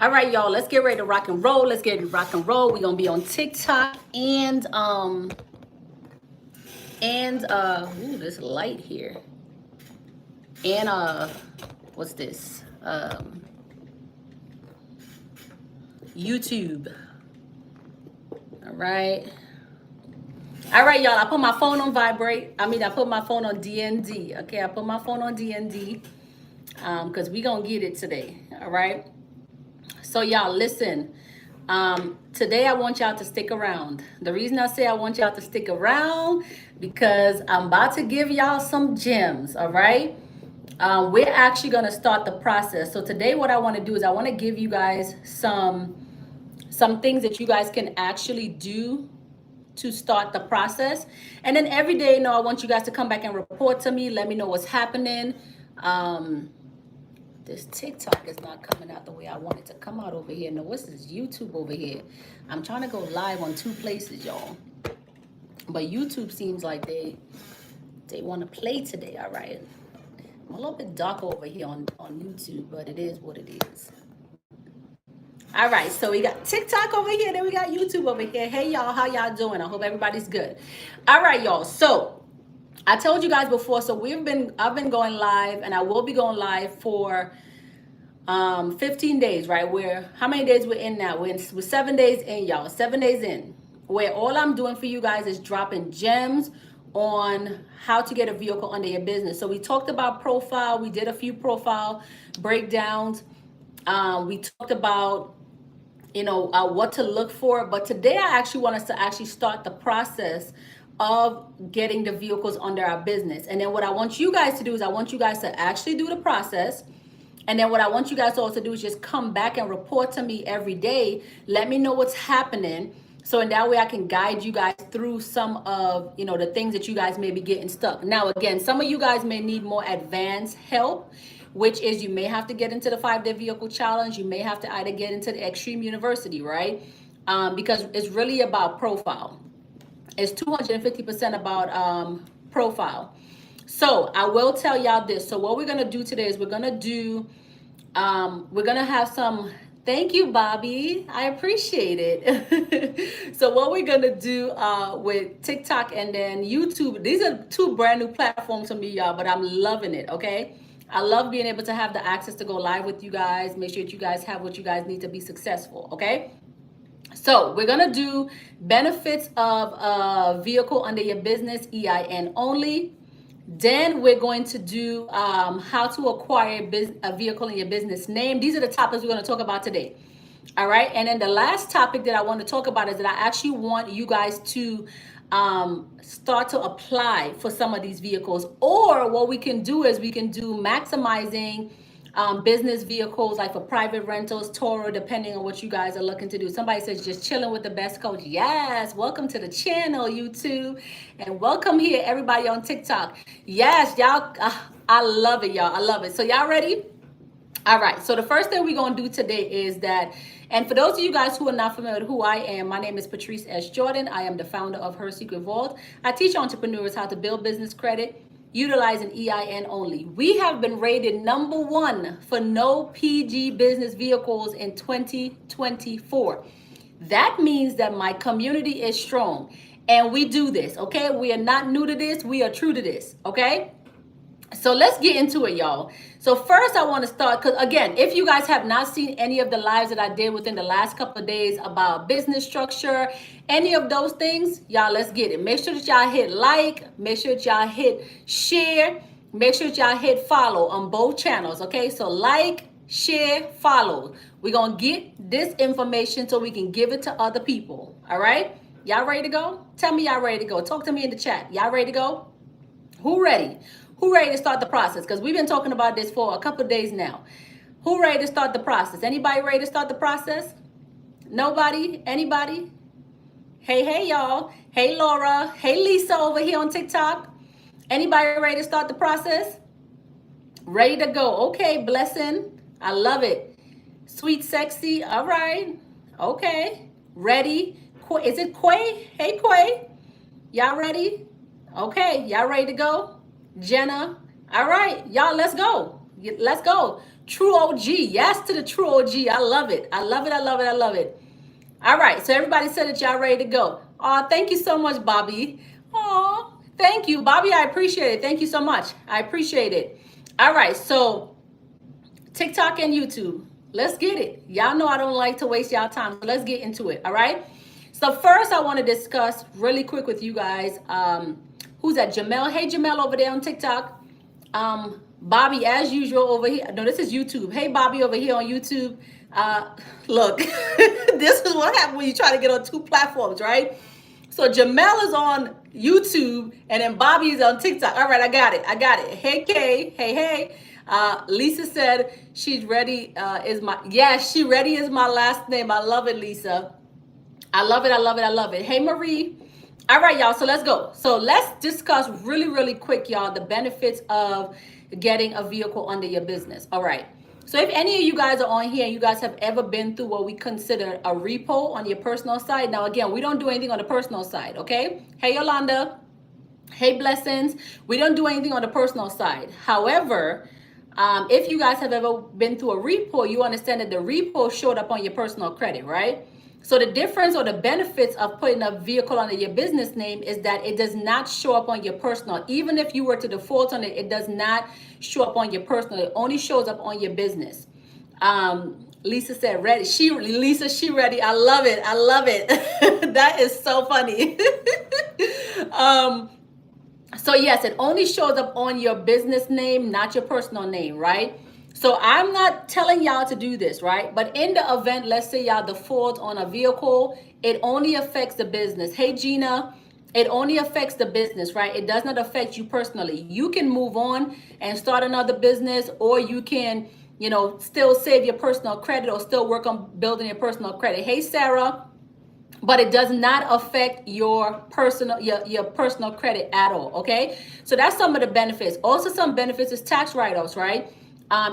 All right, y'all, let's get ready to rock and roll. Let's get ready to rock and roll. We're gonna be on TikTok ooh, this light here. And what's this? YouTube. All right. All right, y'all. I put my phone on vibrate. I put my phone on DND. Okay, I put my phone on DND because we gonna get it today. All right. So y'all, listen. Today I want y'all to stick around. The reason I say I want y'all to stick around because I'm about to give y'all some gems. All right. We're actually gonna start the process. So today, what I want to do is I want to give you guys some things that you guys can actually do to start the process. And then every day, I want you guys to come back and report to me. Let me know what's happening. This TikTok is not coming out the way I want it to come out over here. No, what's this YouTube over here? I'm trying to go live on 2 places, y'all. But YouTube seems like they want to play today, all right? I'm a little bit dark over here on YouTube, but it is what it is. All right, so we got TikTok over here, then we got YouTube over here. Hey, y'all, how y'all doing? I hope everybody's good. All right, y'all, so I told you guys before, so I've been going live, and I will be going live for 15 days, right? How many days we're in now? We're 7 days in, y'all. 7 days in, where all I'm doing for you guys is dropping gems on how to get a vehicle under your business. So we talked about profile. We did a few profile breakdowns. We talked about what to look for. But today I actually want us to actually start the process of getting the vehicles under our business. And then what I want you guys to do is I want you guys to actually do the process. And then what I want you guys to also do is just come back and report to me every day. Let me know what's happening. So in that way I can guide you guys through some of, the things that you guys may be getting stuck. Now, again, some of you guys may need more advanced help, which is you may have to get into the 5-day vehicle challenge. You may have to either get into the Extreme University, right? Because it's really about profile. It's 250% about profile. So I will tell y'all this. So what we're going to do today is we're going to have some, thank you, Bobby. I appreciate it. So what we're going to do with TikTok and then YouTube, these are 2 brand new platforms for me, y'all, but I'm loving it, okay? I love being able to have the access to go live with you guys. Make sure that you guys have what you guys need to be successful, okay? So we're going to do benefits of a vehicle under your business, EIN only. Then we're going to do how to acquire a vehicle in your business name. These are the topics we're going to talk about today. All right. And then the last topic that I want to talk about is that I actually want you guys to start to apply for some of these vehicles. Or what we can do is we can do maximizing business vehicles, like for private rentals, Toro, depending on what you guys are looking to do. Somebody says just chilling with the best coach. Yes, welcome to the channel, YouTube, and welcome here, everybody on TikTok. Yes, y'all, I love it, y'all. I love it. So y'all ready? All right, so the first thing we're going to do today is that, and for those of you guys who are not familiar with who I am, my name is Patrice S. Jordan. I am the founder of Her Secret Vault. I teach entrepreneurs how to build business credit utilizing EIN only. We have been rated #1 for no PG business vehicles in 2024. That means that my community is strong and we do this, okay? We are not new to this. We are true to this, okay? So let's get into it, y'all. So first I want to start, because again, if you guys have not seen any of the lives that I did within the last couple of days about business structure, any of those things, y'all, let's get it. Make sure that y'all hit like, make sure that y'all hit share, make sure that y'all hit follow on both channels, okay? So like, share, follow. We're going to get this information so we can give it to other people, all right? Y'all ready to go? Tell me y'all ready to go. Talk to me in the chat. Y'all ready to go? Who ready? Who ready to start the process? Because we've been talking about this for a couple of days now. Who ready to start the process? Anybody ready to start the process? Nobody? Anybody? Hey, y'all. Hey, Laura. Hey, Lisa over here on TikTok. Anybody ready to start the process? Ready to go. Okay, blessing. I love it. Sweet, sexy. All right. Okay. Ready. Is it Quay? Hey, Quay. Y'all ready? Okay. Y'all ready to go? Jenna. All right, y'all, let's go. Let's go. True OG. Yes to the true OG. I love it. I love it. I love it. I love it. All right. So everybody said that y'all ready to go. Oh, thank you so much, Bobby. Oh, thank you, Bobby. I appreciate it. Thank you so much. I appreciate it. All right. So TikTok and YouTube. Let's get it. Y'all know I don't like to waste y'all time. So let's get into it. All right. So first, I want to discuss really quick with you guys. Who's that? Jamel. Hey, Jamel over there on TikTok. Bobby, as usual over here. No, this is YouTube. Hey, Bobby over here on YouTube. Look, this is what happens when you try to get on two platforms, right? So Jamel is on YouTube and then Bobby is on TikTok. All right, I got it. I got it. Hey, Kay. Hey, hey. Lisa said she's ready. She ready is my last name. I love it, Lisa. I love it. I love it. I love it. Hey, Marie. All right, y'all. So let's go. So let's discuss really, really quick, y'all, the benefits of getting a vehicle under your business. All right. So if any of you guys are on here, you guys have ever been through what we consider a repo on your personal side. Now, again, we don't do anything on the personal side. Okay. Hey, Yolanda. Hey, Blessings. We don't do anything on the personal side. However, if you guys have ever been through a repo, you understand that the repo showed up on your personal credit, right? So the difference or the benefits of putting a vehicle under your business name is that it does not show up on your personal. Even if you were to default on it, it does not show up on your personal. It only shows up on your business. Lisa said ready. Lisa, she ready. I love it. I love it. That is so funny. So yes, it only shows up on your business name, not your personal name, right? So I'm not telling y'all to do this, right? But in the event, let's say y'all default on a vehicle, it only affects the business. Hey, Gina, it only affects the business, right? It does not affect you personally. You can move on and start another business, or you can, still save your personal credit or still work on building your personal credit. Hey, Sarah. But it does not affect your personal credit at all, okay? So that's some of the benefits. Also, some benefits is tax write-offs, right?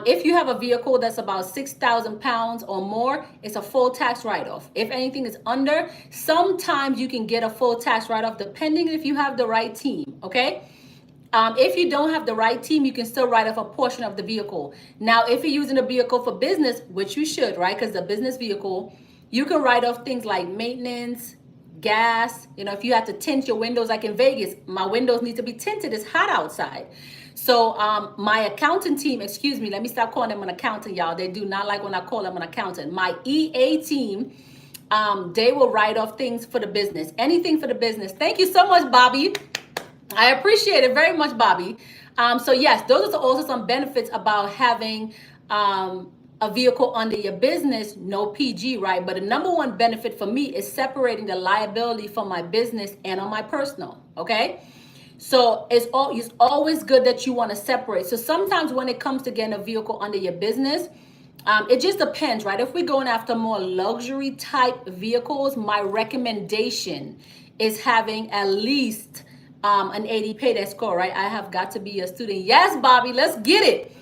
If you have a vehicle that's about 6,000 pounds or more, it's a full tax write-off. If anything is under, sometimes you can get a full tax write-off depending if you have the right team, okay? If you don't have the right team, you can still write off a portion of the vehicle. Now, if you're using a vehicle for business, which you should, right? Because the business vehicle, you can write off things like maintenance, gas. If you have to tint your windows, like in Vegas, my windows need to be tinted. It's hot outside. So my accountant team, excuse me, let me stop calling them an accountant, y'all. They do not like when I call them an accountant. My EA team, they will write off things for the business, anything for the business. Thank you so much, Bobby. I appreciate it very much, Bobby. So yes, those are also some benefits about having a vehicle under your business, no PG, right? But the number one benefit for me is separating the liability from my business and on my personal, okay? So it's always good that you want to separate. So sometimes when it comes to getting a vehicle under your business, it just depends, right? If we're going after more luxury type vehicles, my recommendation is having at least an 80 paydex score, right? I have got to be a student. Yes, Bobby, let's get it.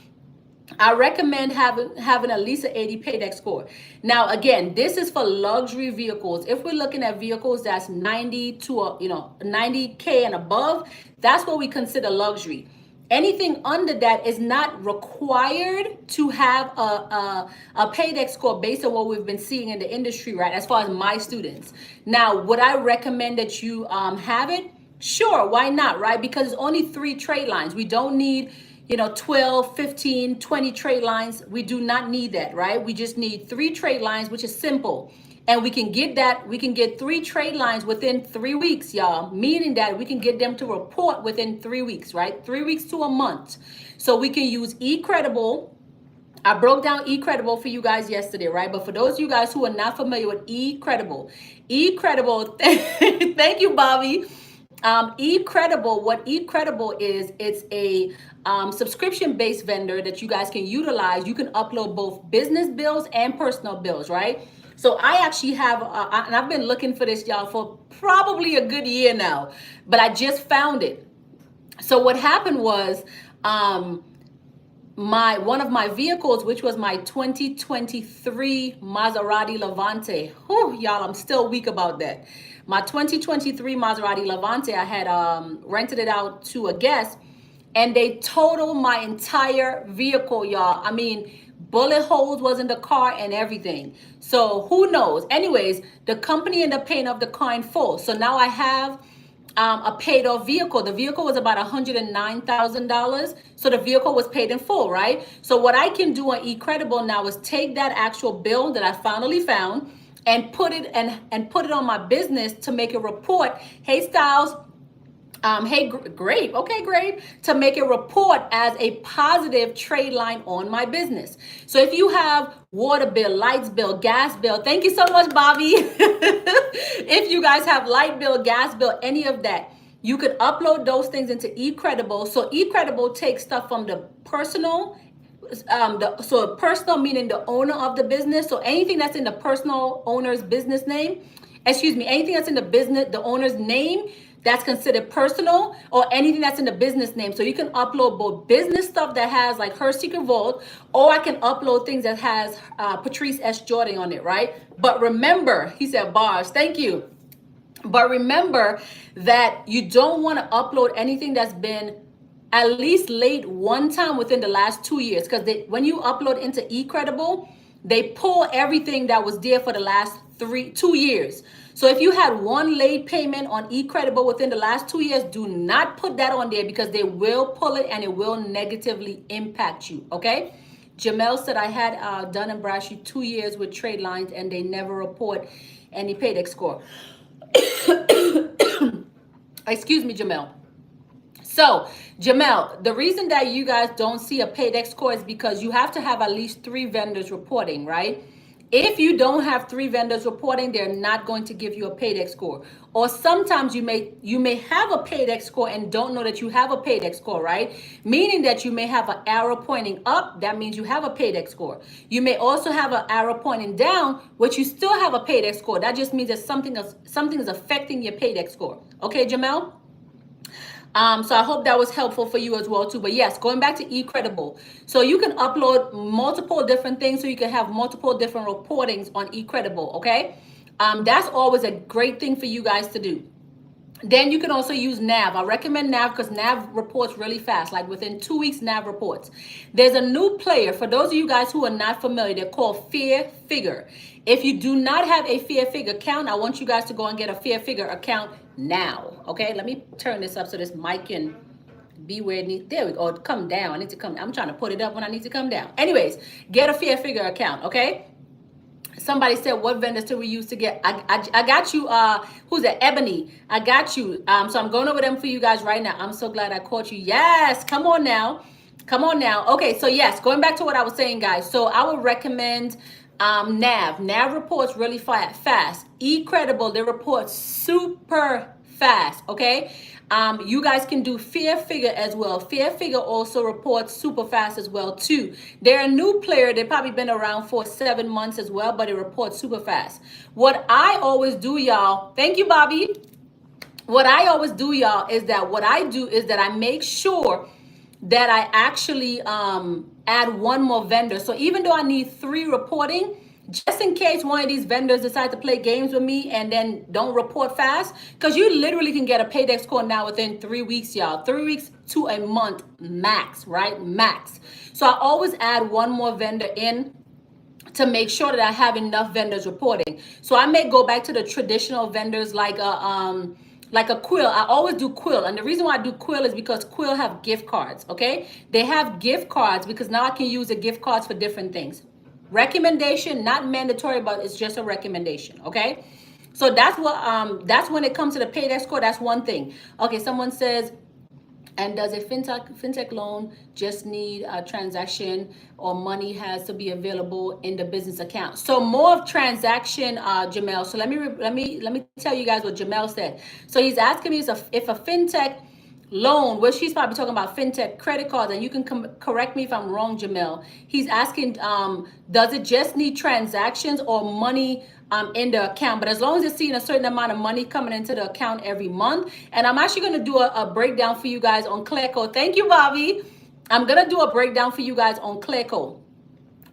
I recommend having at least an 80 paydex score. Now, again, this is for luxury vehicles. If we're looking at vehicles that's 90 to 90K and above, that's what we consider luxury. Anything under that is not required to have a paydex score based on what we've been seeing in the industry, right? As far as my students. Now, would I recommend that you have it? Sure, why not, right? Because it's only 3 trade lines. We don't need 12, 15, 20 trade lines. We do not need that, right? We just need 3 trade lines, which is simple. And we can get 3 trade lines within 3 weeks, y'all. Meaning that we can get them to report within 3 weeks, right? 3 weeks to a month. So we can use eCredible. I broke down eCredible for you guys yesterday, right? But for those of you guys who are not familiar with eCredible, thank you, Bobby. eCredible, what eCredible is, it's a subscription-based vendor that you guys can utilize. You can upload both business bills and personal bills, right? So I actually have, and I've been looking for this, y'all, for probably a good year now, but I just found it. So what happened was, one of my vehicles, which was my 2023 Maserati Levante. Whew, y'all, I'm still weak about that. My 2023 Maserati Levante, I had rented it out to a guest, and they totaled my entire vehicle, y'all. I mean, bullet holes was in the car and everything. So who knows? Anyways, the company ended up paying off the car in full. So now I have a paid off vehicle. The vehicle was about $109,000. So the vehicle was paid in full, right? So what I can do on eCredible now is take that actual bill that I finally found and put it and put it on my business to make a report. Hey Styles, hey, Grape, okay, Grape, to make a report as a positive trade line on my business. So if you have water bill, lights bill, gas bill, thank you so much, Bobby. If you guys have light bill, gas bill, any of that, you could upload those things into eCredible. So eCredible takes stuff from the personal, so personal meaning the owner of the business. So anything that's in the personal owner's business name, anything that's in the business, the owner's name, that's considered personal, or anything that's in the business name. So you can upload both business stuff that has like Her Secret Vault, or I can upload things that has Patrice S. Jordan on it, right? But remember, he said bars, thank you. But remember that you don't want to upload anything that's been at least late one time within the last 2 years. Because when you upload into eCredible, they pull everything that was there for the last 2 years. So if you had one late payment on eCredible within the last 2 years, do not put that on there because they will pull it and it will negatively impact you, okay? Jamel said, I had Dun & Bradstreet 2 years with trade lines and they never report any paydex score. Excuse me, Jamel. So, Jamel, the reason that you guys don't see a paydex score is because you have to have at least 3 vendors reporting, right? If you don't have 3 vendors reporting, they're not going to give you a paydex score. Or sometimes you may have a paydex score and don't know that you have a paydex score, right? Meaning that you may have an arrow pointing up, that means you have a paydex score. You may also have an arrow pointing down, which you still have a paydex score. That just means that something is affecting your paydex score. Okay, Jamel? So I hope that was helpful for you as well too. But yes, going back to eCredible. So you can upload multiple different things so you can have multiple different reportings on eCredible, okay? That's always a great thing for you guys to do. Then you can also use Nav. I recommend Nav because Nav reports really fast, like within 2 weeks, Nav reports. There's a new player. For those of you guys who are not familiar, they're called Fair Figure. If you do not have a Fair Figure account, I want you guys to go and get a Fair Figure account now. Okay, let me turn this up so this mic can be where it needs. There we go. Come down. I need to come. I'm trying to put it up when I need to come down. Anyways, get a Fair Figure account. Okay. Somebody said, what vendors do we use to get? I got you. Who's that? Ebony. I got you. So I'm going over them for you guys right now. I'm so glad I caught you. Yes. Come on now. Come on now. Okay. So yes, going back to what I was saying, guys. So I would recommend Nav. Nav reports really fast. eCredible, they report super fast. Okay. You guys can do Fair Figure as well. Fair Figure also reports super fast as well too. They're a new player. They've probably been around for 7 months as well, but it reports super fast. What I always do, y'all, thank you, Bobby. What I always do, y'all, is that I make sure that I actually add one more vendor. So even though I need 3 reporting, just in case one of these vendors decide to play games with me and then don't report fast, because you literally can get a paydex score now within 3 weeks, y'all. 3 weeks to a month max, right? Max. So I always add one more vendor in to make sure that I have enough vendors reporting. So I may go back to the traditional vendors like a Quill. I always do Quill. And the reason why I do Quill is because Quill have gift cards, okay? They have gift cards because now I can use the gift cards for different things. Recommendation, not mandatory, but it's just a recommendation, okay? So that's that's when it comes to the paydex score. That's one thing. Okay, someone says, and does a fintech loan just need a transaction or money has to be available in the business account? So more of transaction, Jamel. So let me tell you guys what Jamel said. So he's asking me if a fintech loan, which he's probably talking about fintech credit cards, and you can correct me if I'm wrong, Jamel. He's asking, does it just need transactions or money in the account? But as long as it's seeing a certain amount of money coming into the account every month, and I'm actually going to do a breakdown for you guys on Cleco. Thank you, Bobby. I'm going to do a breakdown for you guys on Cleco.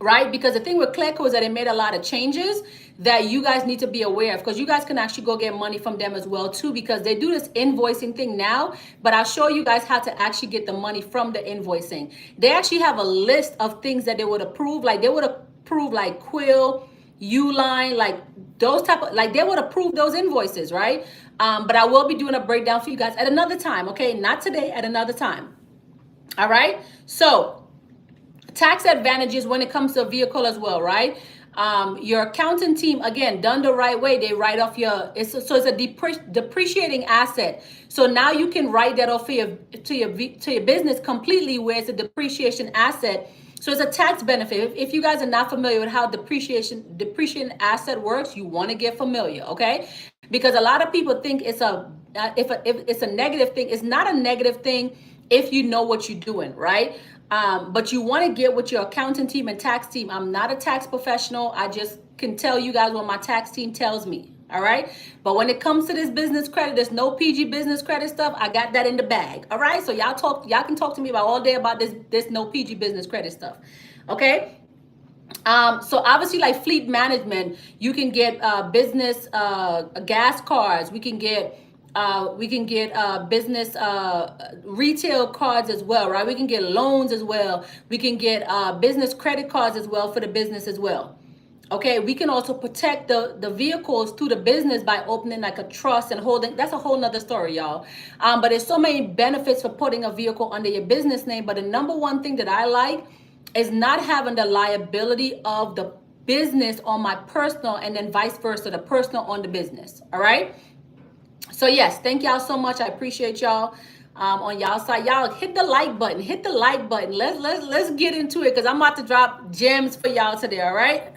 right? Because the thing with Cleco is that it made a lot of changes that you guys need to be aware of, because you guys can actually go get money from them as well too, because they do this invoicing thing now, but I'll show you guys how to actually get the money from the invoicing. They actually have a list of things that they would approve, like they would approve like Quill, Uline, like those type of, like they would approve those invoices, right? But I will be doing a breakdown for you guys at another time, okay? Not today, at another time. All right, so tax advantages when it comes to a vehicle as well, right? Your accounting team, again, done the right way, they write off your, it's a depreciating asset. So now you can write that off to your business completely, where it's a depreciation asset. So it's a tax benefit. If you guys are not familiar with how depreciating asset works, you want to get familiar, okay? Because a lot of people think it's if it's a negative thing. It's not a negative thing if you know what you're doing, right? But you want to get with your accounting team and tax team. I'm not a tax professional. I just can tell you guys what my tax team tells me. All right. But when it comes to this business credit, there's no PG business credit stuff. I got that in the bag. All right. So y'all can talk to me about all day about this no PG business credit stuff. Okay. So obviously, like fleet management, you can get business gas cards. We can get business retail cards as well, right? We can get loans as well. We can get business credit cards as well for the business as well. Okay, we can also protect the vehicles to the business by opening like a trust and holding. That's a whole nother story, y'all. But there's so many benefits for putting a vehicle under your business name. But the number one thing that I like is not having the liability of the business on my personal, and then vice versa, the personal on the business. All right. So yes, thank y'all so much. I appreciate y'all on y'all side. Y'all hit the like button. Hit the like button. Let's get into it, because I'm about to drop gems for y'all today. All right.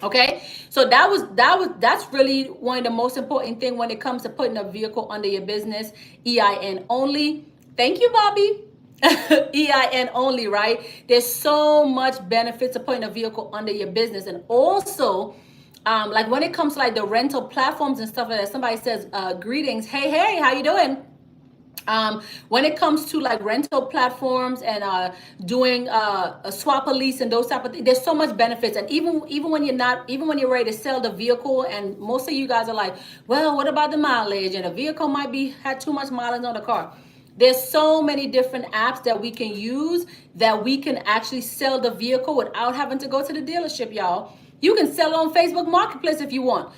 Okay. So that's really one of the most important thing when it comes to putting a vehicle under your business. EIN only. Thank you, Bobby. EIN only, right? There's so much benefits to putting a vehicle under your business. And also, like when it comes to like the rental platforms and stuff like that, somebody says, greetings. Hey, how you doing? When it comes to like rental platforms and doing a swap a lease and those type of things, there's so much benefits. And even when you're ready to sell the vehicle, and most of you guys are like, well, what about the mileage? And the vehicle might had too much mileage on the car. There's so many different apps that we can use that we can actually sell the vehicle without having to go to the dealership, y'all. You can sell it on Facebook Marketplace if you want.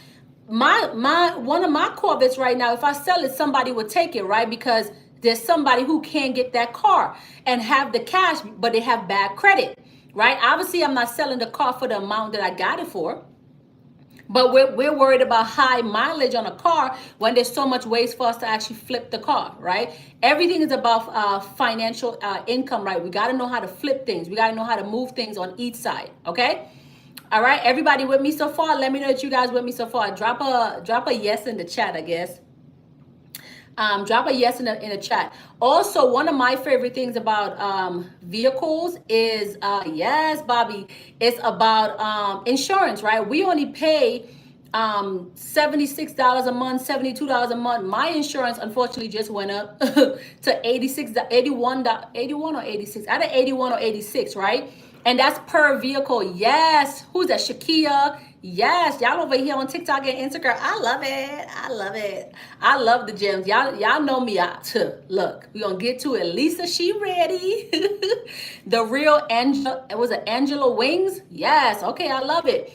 One of my Corvettes right now, if I sell it, somebody would take it, right? Because there's somebody who can't get that car and have the cash, but they have bad credit, right? Obviously, I'm not selling the car for the amount that I got it for. But we're worried about high mileage on a car when there's so much ways for us to actually flip the car, right? Everything is about financial income, right? We got to know how to flip things. We got to know how to move things on each side, okay? All right, everybody with me so far? Let me know that you guys with me so far. Drop a yes in the chat, I guess. Drop a yes in the chat. Also, one of my favorite things about vehicles is, yes, Bobby, it's about insurance, right? We only pay $76 a month, $72 a month. My insurance, unfortunately, just went up to 81 or 86. Either 81 or 86, right? And that's per vehicle. Yes. Who's that? Shakia. Yes. Y'all over here on TikTok and Instagram. I love it. I love it. I love the gems. Y'all know me. Look, we're going to get to it. Lisa, she ready. The real Angela. Was it Angela Wings? Yes. Okay. I love it.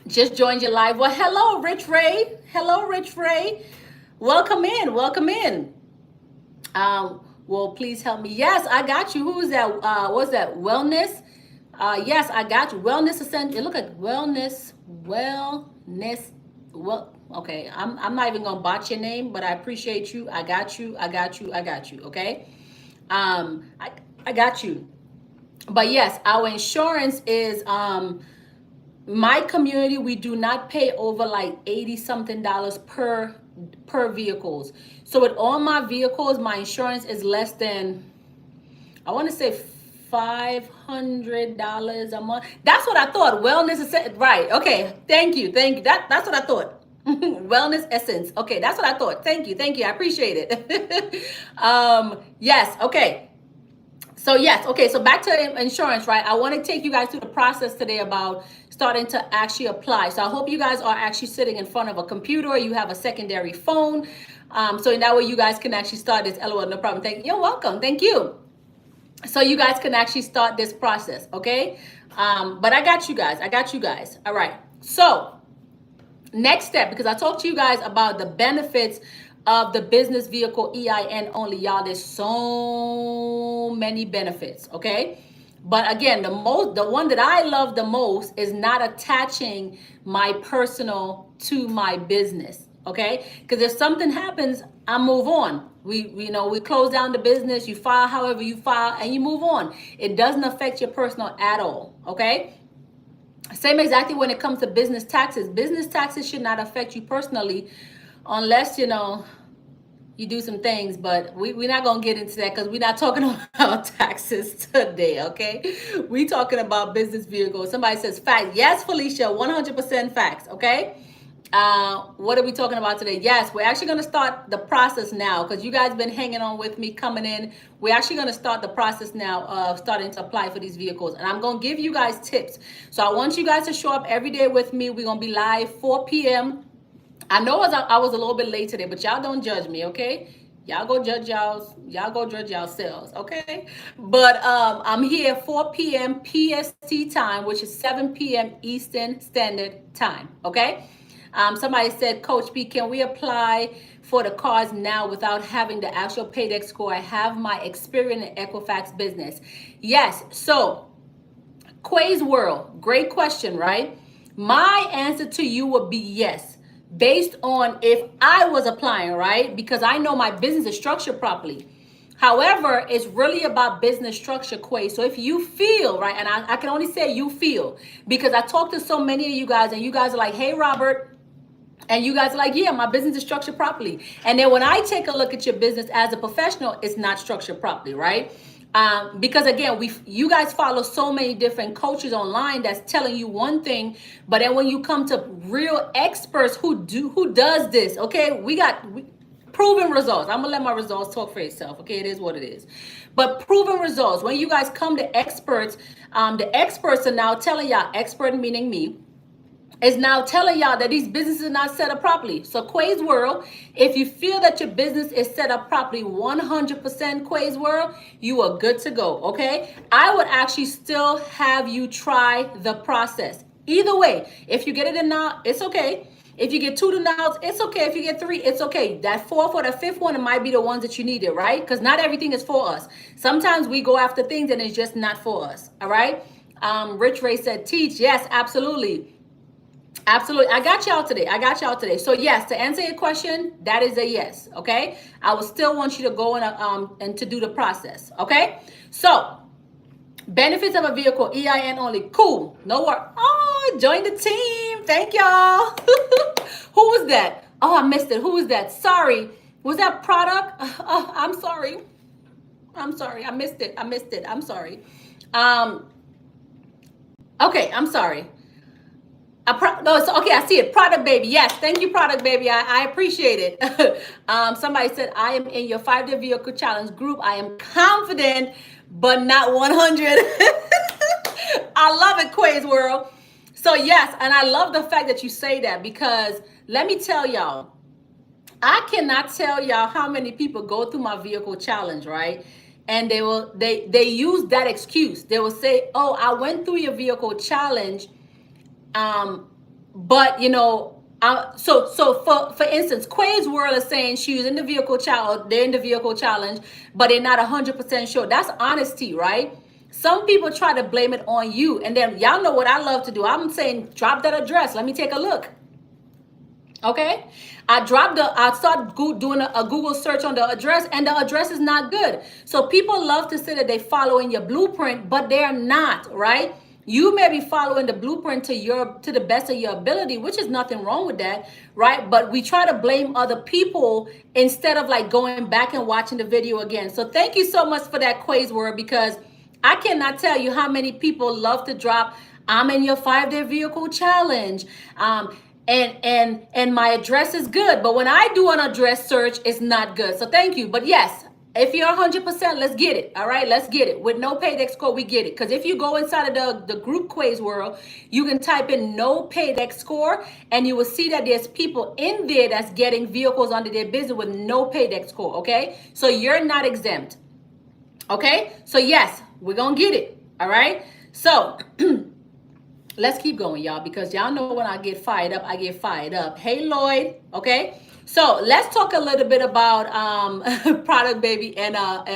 Just joined your live. Well, hello, Rich Ray. Hello, Rich Ray. Welcome in. Welcome in. Well, please help me. Yes, I got you. Who is that? What's that? Wellness. Yes, I got you. Wellness Essential. Look at wellness. Well, okay. I'm not even gonna botch your name, but I appreciate you. I got you. Okay. I got you. But yes, our insurance is my community. We do not pay over like 80 something dollars per vehicles. So with all my vehicles, my insurance is less than, I want to say $500 a month. That's what I thought. Wellness is right. Okay. Thank you. That's what I thought. Wellness Essence. Okay. That's what I thought. Thank you. I appreciate it. Yes. Okay. So yes, okay, so back to insurance, right? I want to take you guys through the process today about starting to actually apply. So I hope you guys are actually sitting in front of a computer, or you have a secondary phone. So in that way you guys can actually start this. LOL, no problem. You're welcome. Thank you. So you guys can actually start this process, okay? But I got you guys. I got you guys. All right. So next step, because I talked to you guys about the benefits of the business vehicle EIN only. Y'all, there's so many benefits, okay? But again, the one that I love the most is not attaching my personal to my business, okay? Because if something happens, I move on. We close down the business, you file however you file, and you move on. It doesn't affect your personal at all, okay? Same exactly when it comes to business taxes. Business taxes should not affect you personally unless, you do some things, but we're not going to get into that because we're not talking about taxes today, okay? We're talking about business vehicles. Somebody says fact. Yes, Felicia, 100% facts, okay? What are we talking about today? Yes, we're actually going to start the process now because you guys been hanging on with me, coming in. We're actually going to start the process now of starting to apply for these vehicles. And I'm going to give you guys tips. So I want you guys to show up every day with me. We're going to be live 4 p.m. I know I was a little bit late today, but y'all don't judge me, okay? Y'all go judge yourselves, okay? But I'm here 4 p.m. PST time, which is 7 p.m. Eastern Standard Time, okay? Somebody said, Coach B, can we apply for the cards now without having the actual paydex score? I have my experience in Equifax business. Yes, so Quay's World, great question, right? My answer to you would be yes, based on if I was applying, right? Because I know my business is structured properly. However, it's really about business structure, Quay. So if you feel, right, and I can only say you feel, because I talked to so many of you guys, and you guys are like, hey, Robert, and you guys are like, yeah, my business is structured properly. And then when I take a look at your business as a professional, it's not structured properly, right? Because again, you guys follow so many different coaches online that's telling you one thing, but then when you come to real experts who does this, okay, we got proven results. I'm gonna let my results talk for itself. Okay, it is what it is. But proven results. When you guys come to experts, the experts are now telling y'all, expert meaning me, is now telling y'all that these businesses are not set up properly. So Quay's World, if you feel that your business is set up properly, 100% Quay's World, you are good to go, okay? I would actually still have you try the process. Either way, if you get it in now, it's okay. If you get 2 denials, it's okay. If you get 3, it's okay. That 4th or the 5th one, it might be the ones that you needed, right? Because not everything is for us. Sometimes we go after things and it's just not for us, all right? Rich Ray said, teach. Yes, absolutely. Absolutely. I got y'all today. So yes, to answer your question, that is a yes. Okay. I will still want you to go and to do the process. Okay. So benefits of a vehicle, EIN only. Cool. No work. Oh, join the team. Thank y'all. Who was that? Oh, I missed it. Who was that? Sorry. Was that product? Oh, I'm sorry. I missed it. I'm sorry. Okay. I'm sorry. Okay, I see it. Product Baby. Yes, thank you, Product Baby. I appreciate it. Somebody said, I am in your 5-day vehicle challenge group. I am confident, but not 100. I love it, Quay's World. So yes, and I love the fact that you say that, because let me tell y'all, I cannot tell y'all how many people go through my vehicle challenge, right? And they use that excuse. They will say, oh, I went through your vehicle challenge, but so for instance, Quay's World is saying she was in the vehicle challenge, they're in the vehicle challenge, but they're not 100% sure. That's honesty, right? Some people try to blame it on you, and then y'all know what I love to do. I'm saying, drop that address. Let me take a look. Okay, I start doing a Google search on the address, and the address is not good. So people love to say that they following your blueprint, but they're not, right? You may be following the blueprint to the best of your ability, which is nothing wrong with that, right? But we try to blame other people instead of like going back and watching the video again. So thank you so much for that Quay's Word, because I cannot tell you how many people love to drop, I'm in your 5-day vehicle challenge. And my address is good, but when I do an address search, it's not good. So thank you. But yes, If you're 100%, let's get it. All right, let's get it. With no paydex score, we get it. Because if you go inside of the group quiz world, you can type in no paydex score, and you will see that there's people in there that's getting vehicles under their business with no paydex score. Okay, so you're not exempt. Okay, so yes, we're gonna get it. All right, so let's keep going, y'all, because y'all know when I get fired up, I get fired up. Hey, Lloyd. Okay. So let's talk a little bit about Product Baby and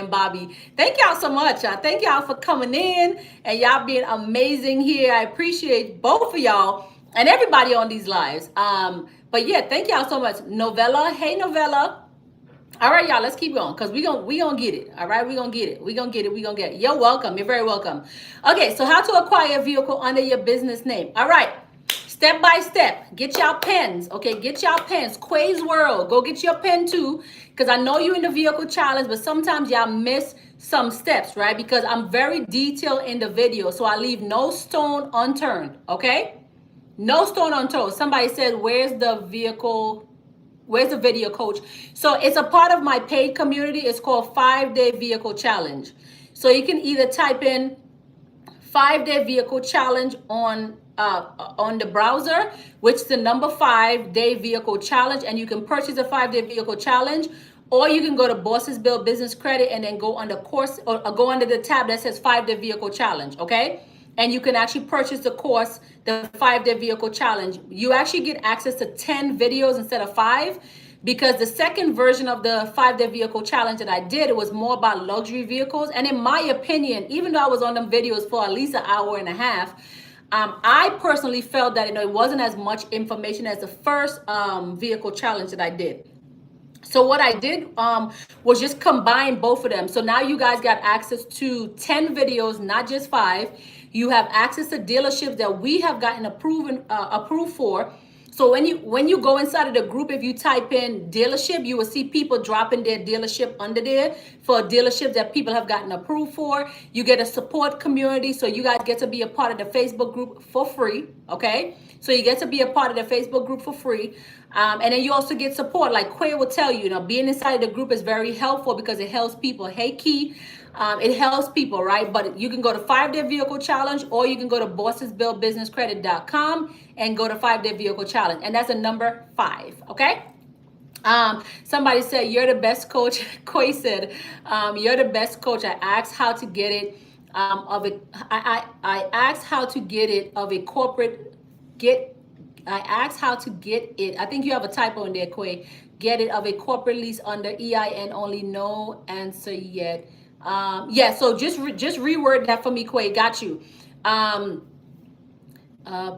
Bobby. Thank y'all so much. Thank y'all for coming in and y'all being amazing here. I appreciate both of y'all and everybody on these lives. But yeah, thank y'all so much. Novella. Hey, Novella. All right, y'all, let's keep going because we gonna get it. All right, we gonna get it. We gonna get it. We gonna get it. You're welcome. You're very welcome. Okay, so how to acquire a vehicle under your business name. All right, step by step. Get y'all pens. Okay, get y'all pens. Quay's World. Go get your pen too, because I know you're in the vehicle challenge, but sometimes y'all miss some steps, right? Because I'm very detailed in the video, so I leave no stone unturned. Okay, no stone unturned. Somebody said, "Where's the vehicle?" Where's the video coach? So it's a part of my paid community. It's called 5-Day Vehicle Challenge. So you can either type in 5-Day Vehicle Challenge on the browser, which is the number 5-Day Vehicle Challenge, and you can purchase a 5-Day Vehicle Challenge, or you can go to Bosses Build Business Credit and then go under course or go under the tab that says 5-Day Vehicle Challenge. Okay. And you can actually purchase the course, the 5-Day Vehicle Challenge. You actually get access to 10 videos instead of 5, because the second version of the 5-Day Vehicle Challenge that I did, it was more about luxury vehicles. And in my opinion, even though I was on them videos for at least an hour and a half, I personally felt that it wasn't as much information as the first vehicle challenge that I did. So what I did was just combine both of them. So now you guys got access to 10 videos, not just 5. You have access to dealerships that we have gotten approved for. So when you go inside of the group, if you type in dealership, you will see people dropping their dealership under there for dealerships that people have gotten approved for. You get a support community, so you guys get to be a part of the Facebook group for free. Okay, so you get to be a part of the Facebook group for free. And then you also get support. Like Quay will tell you, being inside the group is very helpful because it helps people. Hey, Key, it helps people, right? But you can go to 5-Day Vehicle Challenge, or you can go to BossesBuildBusinessCredit.com and go to 5-Day Vehicle Challenge. And that's a number 5, okay? Somebody said, you're the best coach. Quay said, you're the best coach. I asked how to get it I asked how to get it of a corporate, I asked how to get it. I think you have a typo in there, Quay. Get it of a corporate lease under EIN only. No answer yet. Yeah, so just reword that for me, Quay. Got you.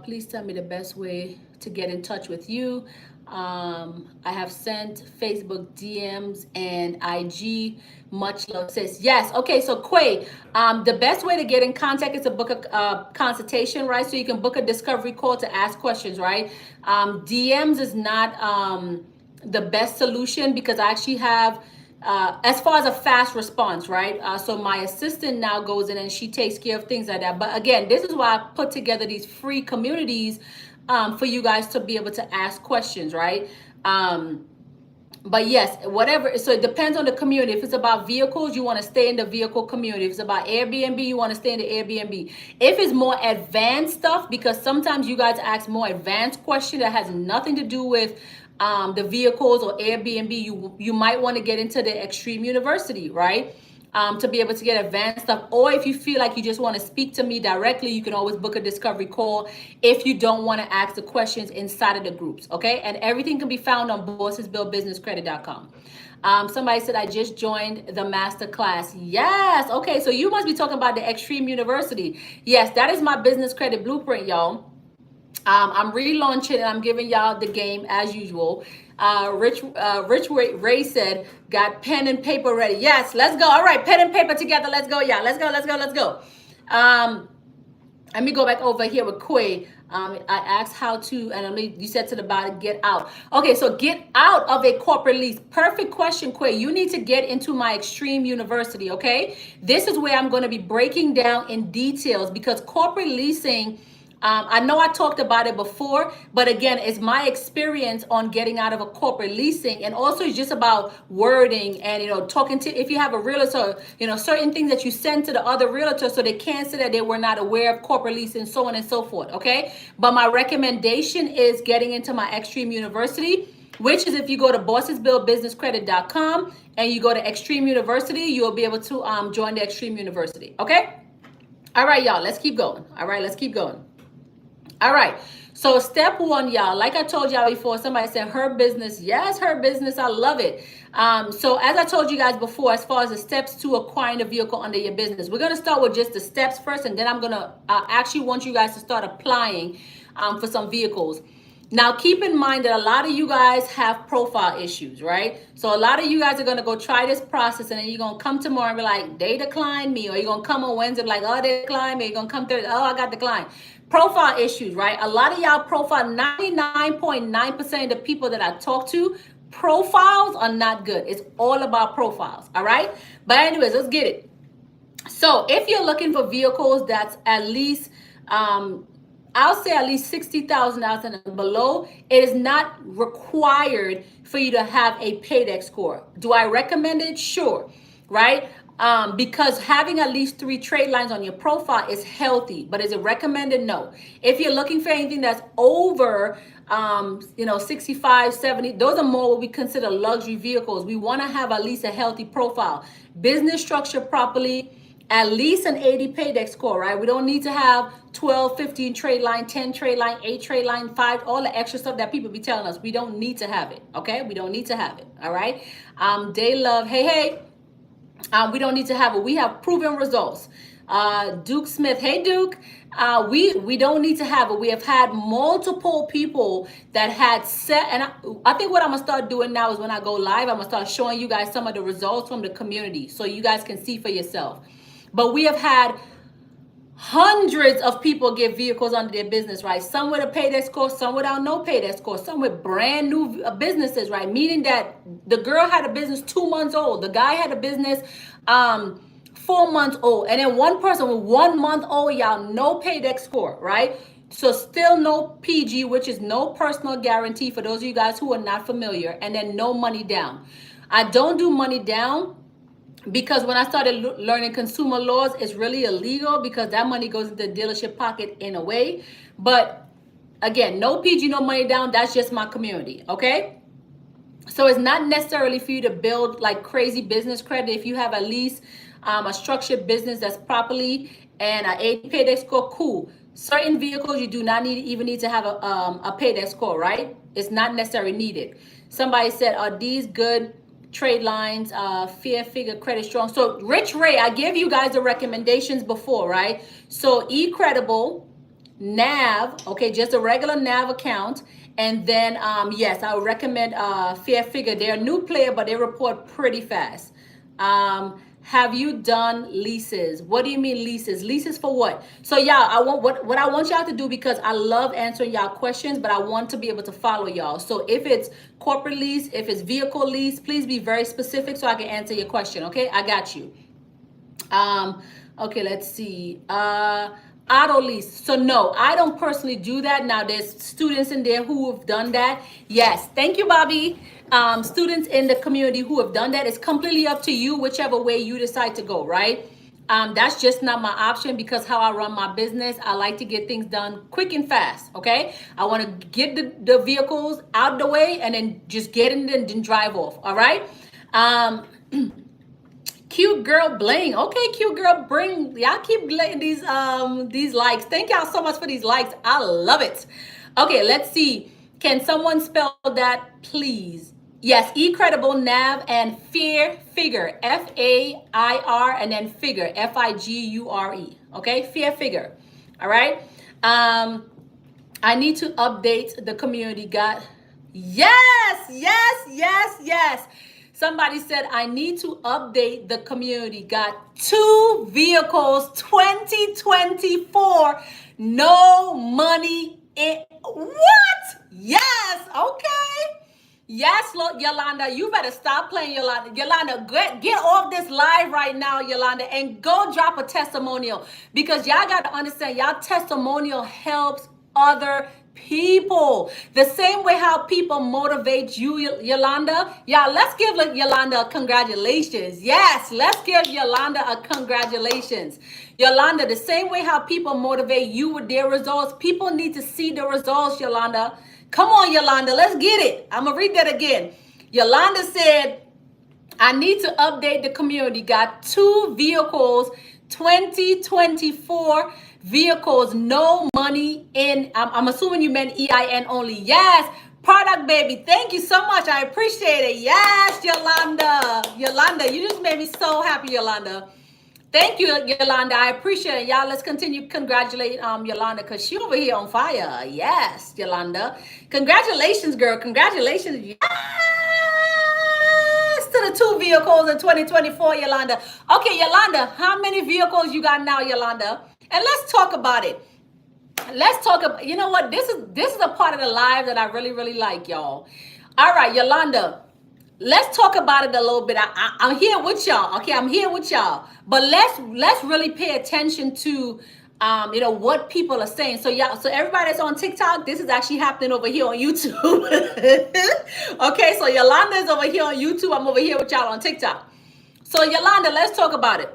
Please tell me the best way to get in touch with you. I have sent Facebook DMs and IG. Much love, sis. Yes. Okay. So Quay, the best way to get in contact is to book a consultation, right? So you can book a discovery call to ask questions, right? DMs is not the best solution, because I actually have as far as a fast response, right? So my assistant now goes in and she takes care of things like that. But again, this is why I put together these free communities for you guys to be able to ask questions, right? But yes, whatever. So it depends on the community. If it's about vehicles, you want to stay in the vehicle community. If it's about Airbnb, you want to stay in the Airbnb. If it's more advanced stuff, because sometimes you guys ask more advanced questions that has nothing to do with the vehicles or Airbnb, you might want to get into the Extreme University, right? To be able to get advanced stuff. Or if you feel like you just want to speak to me directly, you can always book a discovery call if you don't want to ask the questions inside of the groups, okay? And everything can be found on BossesBuildBusinessCredit.com. Somebody said, I just joined the master class. Yes, okay, so you must be talking about the Extreme University. Yes, that is my business credit blueprint, y'all. I'm relaunching and I'm giving y'all the game as usual. Rich Ray said, got pen and paper ready. Yes, let's go. All right, pen and paper together. Let's go, y'all. Let's go. Let me go back over here with Quay. I asked how to, and you said to the bottom, get out. Okay, so get out of a corporate lease. Perfect question, Quay. You need to get into my Extreme University, okay? This is where I'm going to be breaking down in details, because corporate leasing I know I talked about it before, but again, it's my experience on getting out of a corporate leasing, and also it's just about wording and talking to, if you have a realtor, certain things that you send to the other realtor so they can't say that they were not aware of corporate leasing, so on and so forth. Okay, but my recommendation is getting into my Extreme University, which is if you go to BossesBuildBusinessCredit.com and you go to Extreme University, you'll be able to join the Extreme University. Okay. All right, y'all, let's keep going. All right, let's keep going. All right. So step one, y'all, like I told y'all before, somebody said her business. Yes, her business. I love it. So as I told you guys before, as far as the steps to acquiring a vehicle under your business, we're going to start with just the steps first, and then I'm going to actually want you guys to start applying for some vehicles. Now, keep in mind that a lot of you guys have profile issues, right? So a lot of you guys are going to go try this process, and then you're going to come tomorrow and be like, they declined me. Or you're going to come on Wednesday and be like, oh, they declined me. You're going to come Thursday, oh, I got declined. Profile issues, right? A lot of y'all profile, 99.9% of the people that I talk to, profiles are not good. It's all about profiles, all right? But anyways, let's get it. So if you're looking for vehicles that's at least, I'll say at least $60,000 and below, it is not required for you to have a paydex score. Do I recommend it? Sure, right? Because having at least 3 trade lines on your profile is healthy, but is it recommended? No. If you're looking for anything that's over 65, 70, those are more what we consider luxury vehicles. We want to have at least a healthy profile, business structure properly, at least an 80 paydex score, right? We don't need to have 12, 15 trade line, 10 trade line, 8 trade line, 5, all the extra stuff that people be telling us. We don't need to have it, okay? We don't need to have it, all right? Day Love, hey. We don't need to have it. We have proven results. Duke Smith, hey Duke. We don't need to have it. We have had multiple people that had set, and I think what I'm gonna start doing now is when I go live, I'm gonna start showing you guys some of the results from the community so you guys can see for yourself. But we have had hundreds of people get vehicles under their business, right? Some with a paydex score, some without no paydex score, some with brand new businesses, right? Meaning that the girl had a business 2 months old, the guy had a business 4 months old, and then one person with 1 month old, y'all, no paydex score, right? So still no PG, which is no personal guarantee for those of you guys who are not familiar, and then no money down. I don't do money down because when I started learning consumer laws, it's really illegal because that money goes into the dealership pocket in a way. But again, no PG, no money down. That's just my community, okay? So it's not necessarily for you to build like crazy business credit. If you have at least a structured business that's properly and an 80 paydex score, cool. Certain vehicles you do not even need to have a paydex score, right? It's not necessarily needed. Somebody said, are these good trade lines, fair figure, credit strong? So Rich Ray, I gave you guys the recommendations before, right? So eCredible, NAV, okay, just a regular NAV account. And then, yes, I would recommend fair figure. They're a new player, but they report pretty fast. Have you done leases? What do you mean leases? Leases for what? So y'all, I want what I want y'all to do, because I love answering y'all questions, but I want to be able to follow y'all. So if it's corporate lease, if it's vehicle lease, please be very specific so I can answer your question. Okay, I got you. Okay, let's see. Auto lease. So no, I don't personally do that. Now there's students in there who have done that. Yes, thank you, Bobby. Students in the community who have done that. It's completely up to you, whichever way you decide to go, right? That's just not my option, because how I run my business, I like to get things done quick and fast, okay? I want to get the vehicles out of the way and then just get in and then drive off, all right? Cute girl bling. Okay, cute girl bring. Y'all keep getting these likes. Thank y'all so much for these likes. I love it. Okay, let's see. Can someone spell that, please? Yes, eCredible, NAV, and fair figure. FAIR, and then figure. FIGURE. Okay, fair figure. All right. I need to update the community. Yes. Somebody said, I need to update the community. Got 2 vehicles, 2024, no money in. What? Yes, okay. Yes, Lord, Yolanda, you better stop playing, Yolanda. Yolanda, get off this live right now, Yolanda, and go drop a testimonial, because y'all got to understand, y'all testimonial helps other people. The same way how people motivate you, Yolanda. Y'all, let's give Yolanda a congratulations. Yes, let's give Yolanda a congratulations. Yolanda, the same way how people motivate you with their results, people need to see the results, Yolanda. Come on, Yolanda, let's get it. I'm going to read that again. Yolanda said, I need to update the community. Got 2 vehicles, 2024 vehicles, no money in. I'm assuming you meant EIN only. Yes, product baby. Thank you so much. I appreciate it. Yes, Yolanda. Yolanda, you just made me so happy, Yolanda. Thank you, Yolanda. I appreciate it. Y'all, let's continue to congratulate Yolanda, because she over here on fire. Yes, Yolanda. Congratulations, girl. Congratulations. Yes, to the 2 vehicles in 2024, Yolanda. Okay, Yolanda, how many vehicles you got now, Yolanda? And let's talk about it. Let's talk about, you know what? This is a part of the live that I really, really like, y'all. All right, Yolanda. Let's talk about it a little bit. I'm here with y'all. Okay, I'm here with y'all. But let's really pay attention to what people are saying. So y'all, so everybody that's on TikTok, this is actually happening over here on YouTube. Okay, so Yolanda is over here on YouTube. I'm over here with y'all on TikTok. So Yolanda, let's talk about it.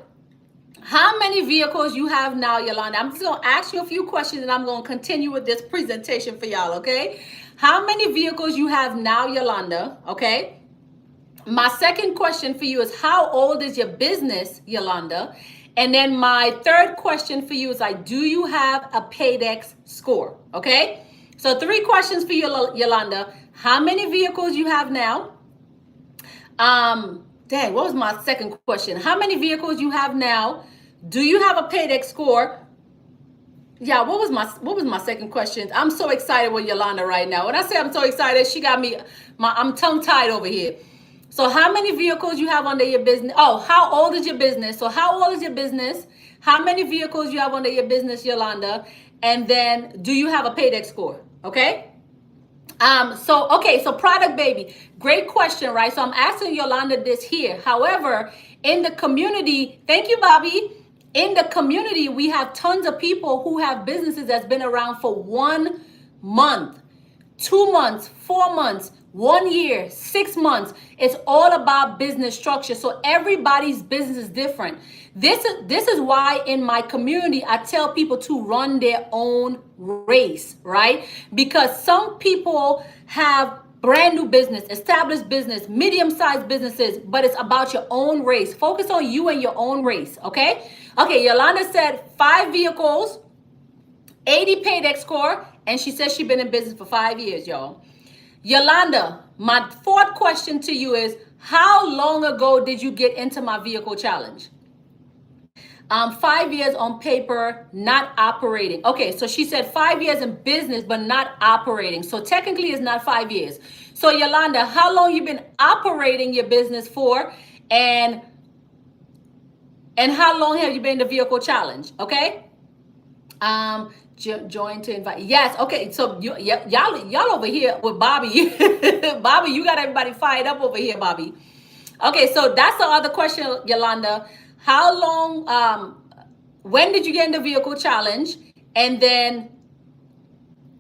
How many vehicles you have now, Yolanda? I'm just going to ask you a few questions and I'm going to continue with this presentation for y'all, okay? How many vehicles you have now, Yolanda, okay? My second question for you is, how old is your business, Yolanda? And then my third question for you is, like, do you have a Paydex score? Okay? So 3 questions for you, Yolanda. How many vehicles you have now? Dang, what was my second question? How many vehicles you have now? Do you have a Paydex score? Yeah, what was my second question? I'm so excited with Yolanda right now. When I say I'm so excited, she got me, I'm tongue-tied over here. So how many vehicles you have under your business? Oh, how old is your business? So how old is your business? How many vehicles you have under your business, Yolanda? And then do you have a Paydex score? Okay? So product baby, great question, right? So I'm asking Yolanda this here. However, in the community, thank you, Bobby. In the community, we have tons of people who have businesses that's been around for 1 month, 2 months, 4 months, 1 year, 6 months. It's all about business structure. So everybody's business is different. This is why in my community, I tell people to run their own race, right? Because some people have brand new business, established business, medium-sized businesses, but it's about your own race. Focus on you and your own race, okay? Okay, Yolanda said 5 vehicles, 80 Paydex score, and she says she's been in business for 5 years, y'all. Yolanda, my 4th question to you is, how long ago did you get into my vehicle challenge? 5 years on paper, not operating. Okay, so she said 5 years in business, but not operating. So technically it's not 5 years. So Yolanda, how long you been operating your business for? And how long have you been in the vehicle challenge? Okay. Join to invite. Yes. Okay. So y'all over here with Bobby. Bobby, you got everybody fired up over here, Bobby. Okay. So that's the other question, Yolanda. How long, when did you get in the vehicle challenge? And then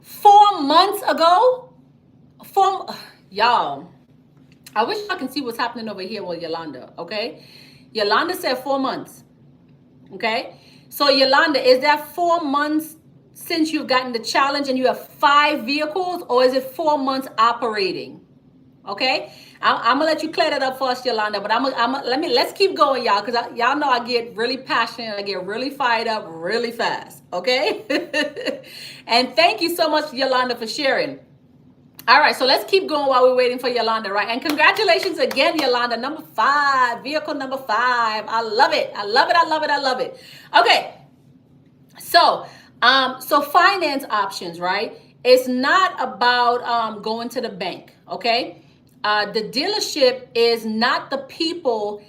4 months ago, y'all, I wish I can see what's happening over here with Yolanda. Okay. Yolanda said 4 months. Okay. So Yolanda, is that 4 months since you've gotten the challenge and you have 5 vehicles, or is it 4 months operating? Okay, I'm gonna let you clear that up for us, Yolanda. But let's keep going, y'all, because y'all know I get really passionate, I get really fired up really fast. Okay, and thank you so much, Yolanda, for sharing. All right, so let's keep going while we're waiting for Yolanda, right? And congratulations again, Yolanda, number 5, vehicle number 5. I love it. I love it. I love it. I love it. Okay, so finance options, right? It's not about going to the bank, okay? The dealership is not the people,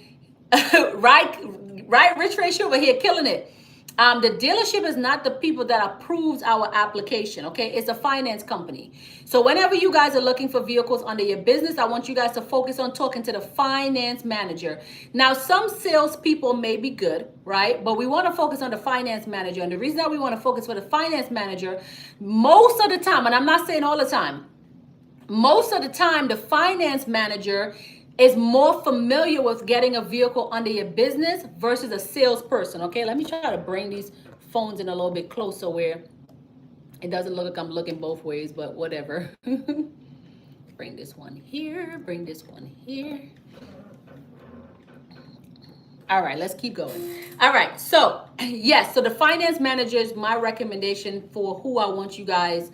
right? Rich Ratio over here killing it. The dealership is not the people that approves our application, okay? It's a finance company. So whenever you guys are looking for vehicles under your business, I want you guys to focus on talking to the finance manager. Now, some salespeople may be good, right? But we want to focus on the finance manager. And the reason that we want to focus for the finance manager, most of the time, and I'm not saying all the time, most of the time, the finance manager is more familiar with getting a vehicle under your business versus a salesperson. Okay, let me try to bring these phones in a little bit closer where it doesn't look like I'm looking both ways, but whatever. Bring this one here, bring this one here. All right, let's keep going. All right, so yes, so the finance manager is my recommendation for who I want you guys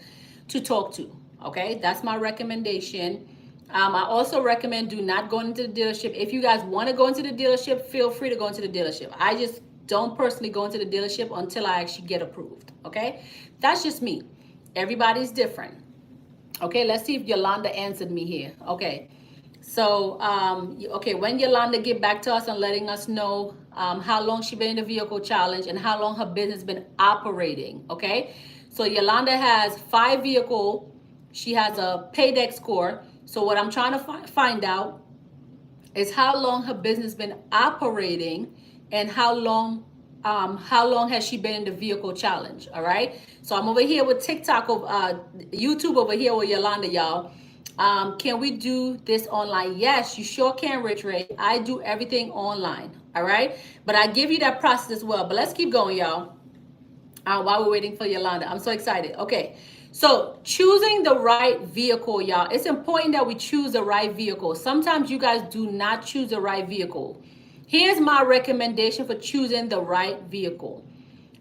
to talk to. Okay, that's my recommendation. I also recommend do not go into the dealership. If you guys want to go into the dealership, feel free to go into the dealership. I just don't personally go into the dealership until I actually get approved. Okay, that's just me. Everybody's different. Okay, let's see if Yolanda answered me here. Okay, so okay, when Yolanda get back to us and letting us know how long she been in the vehicle challenge and how long her business been operating. Okay, so Yolanda has 5 vehicles. She has a paydex score. So what I'm trying to find out is how long her business been operating and how long has she been in the vehicle challenge. All right, so I'm over here with TikTok, YouTube over here with Yolanda, y'all. Can we do this online? Yes, you sure can, Rich Ray. I do everything online. All right, but I give you that process as well. But let's keep going, y'all, while we're waiting for Yolanda. I'm so excited. Okay, so choosing the right vehicle, y'all. It's important that we choose the right vehicle. Sometimes you guys do not choose the right vehicle. Here's my recommendation for choosing the right vehicle.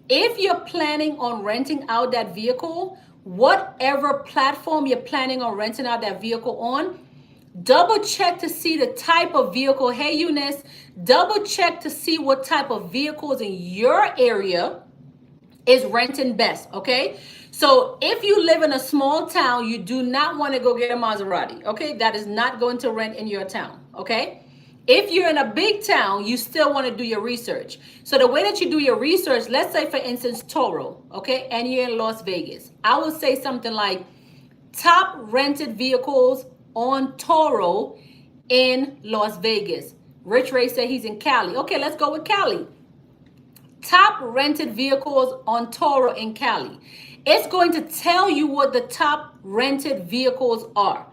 If you're planning on renting out that vehicle, whatever platform you're planning on renting out that vehicle on, double check to see the type of vehicle. Hey, Eunice, double check to see what type of vehicles in your area is renting best, okay? So if you live in a small town, you do not want to go get a Maserati, okay? That is not going to rent in your town, okay? If you're in a big town, you still want to do your research. So the way that you do your research, let's say for instance, Toro, okay? And you're in Las Vegas. I would say something like top rented vehicles on Toro in Las Vegas. Rich Ray said he's in Cali. Okay, let's go with Cali. Top rented vehicles on Toro in Cali. It's going to tell you what the top rented vehicles are.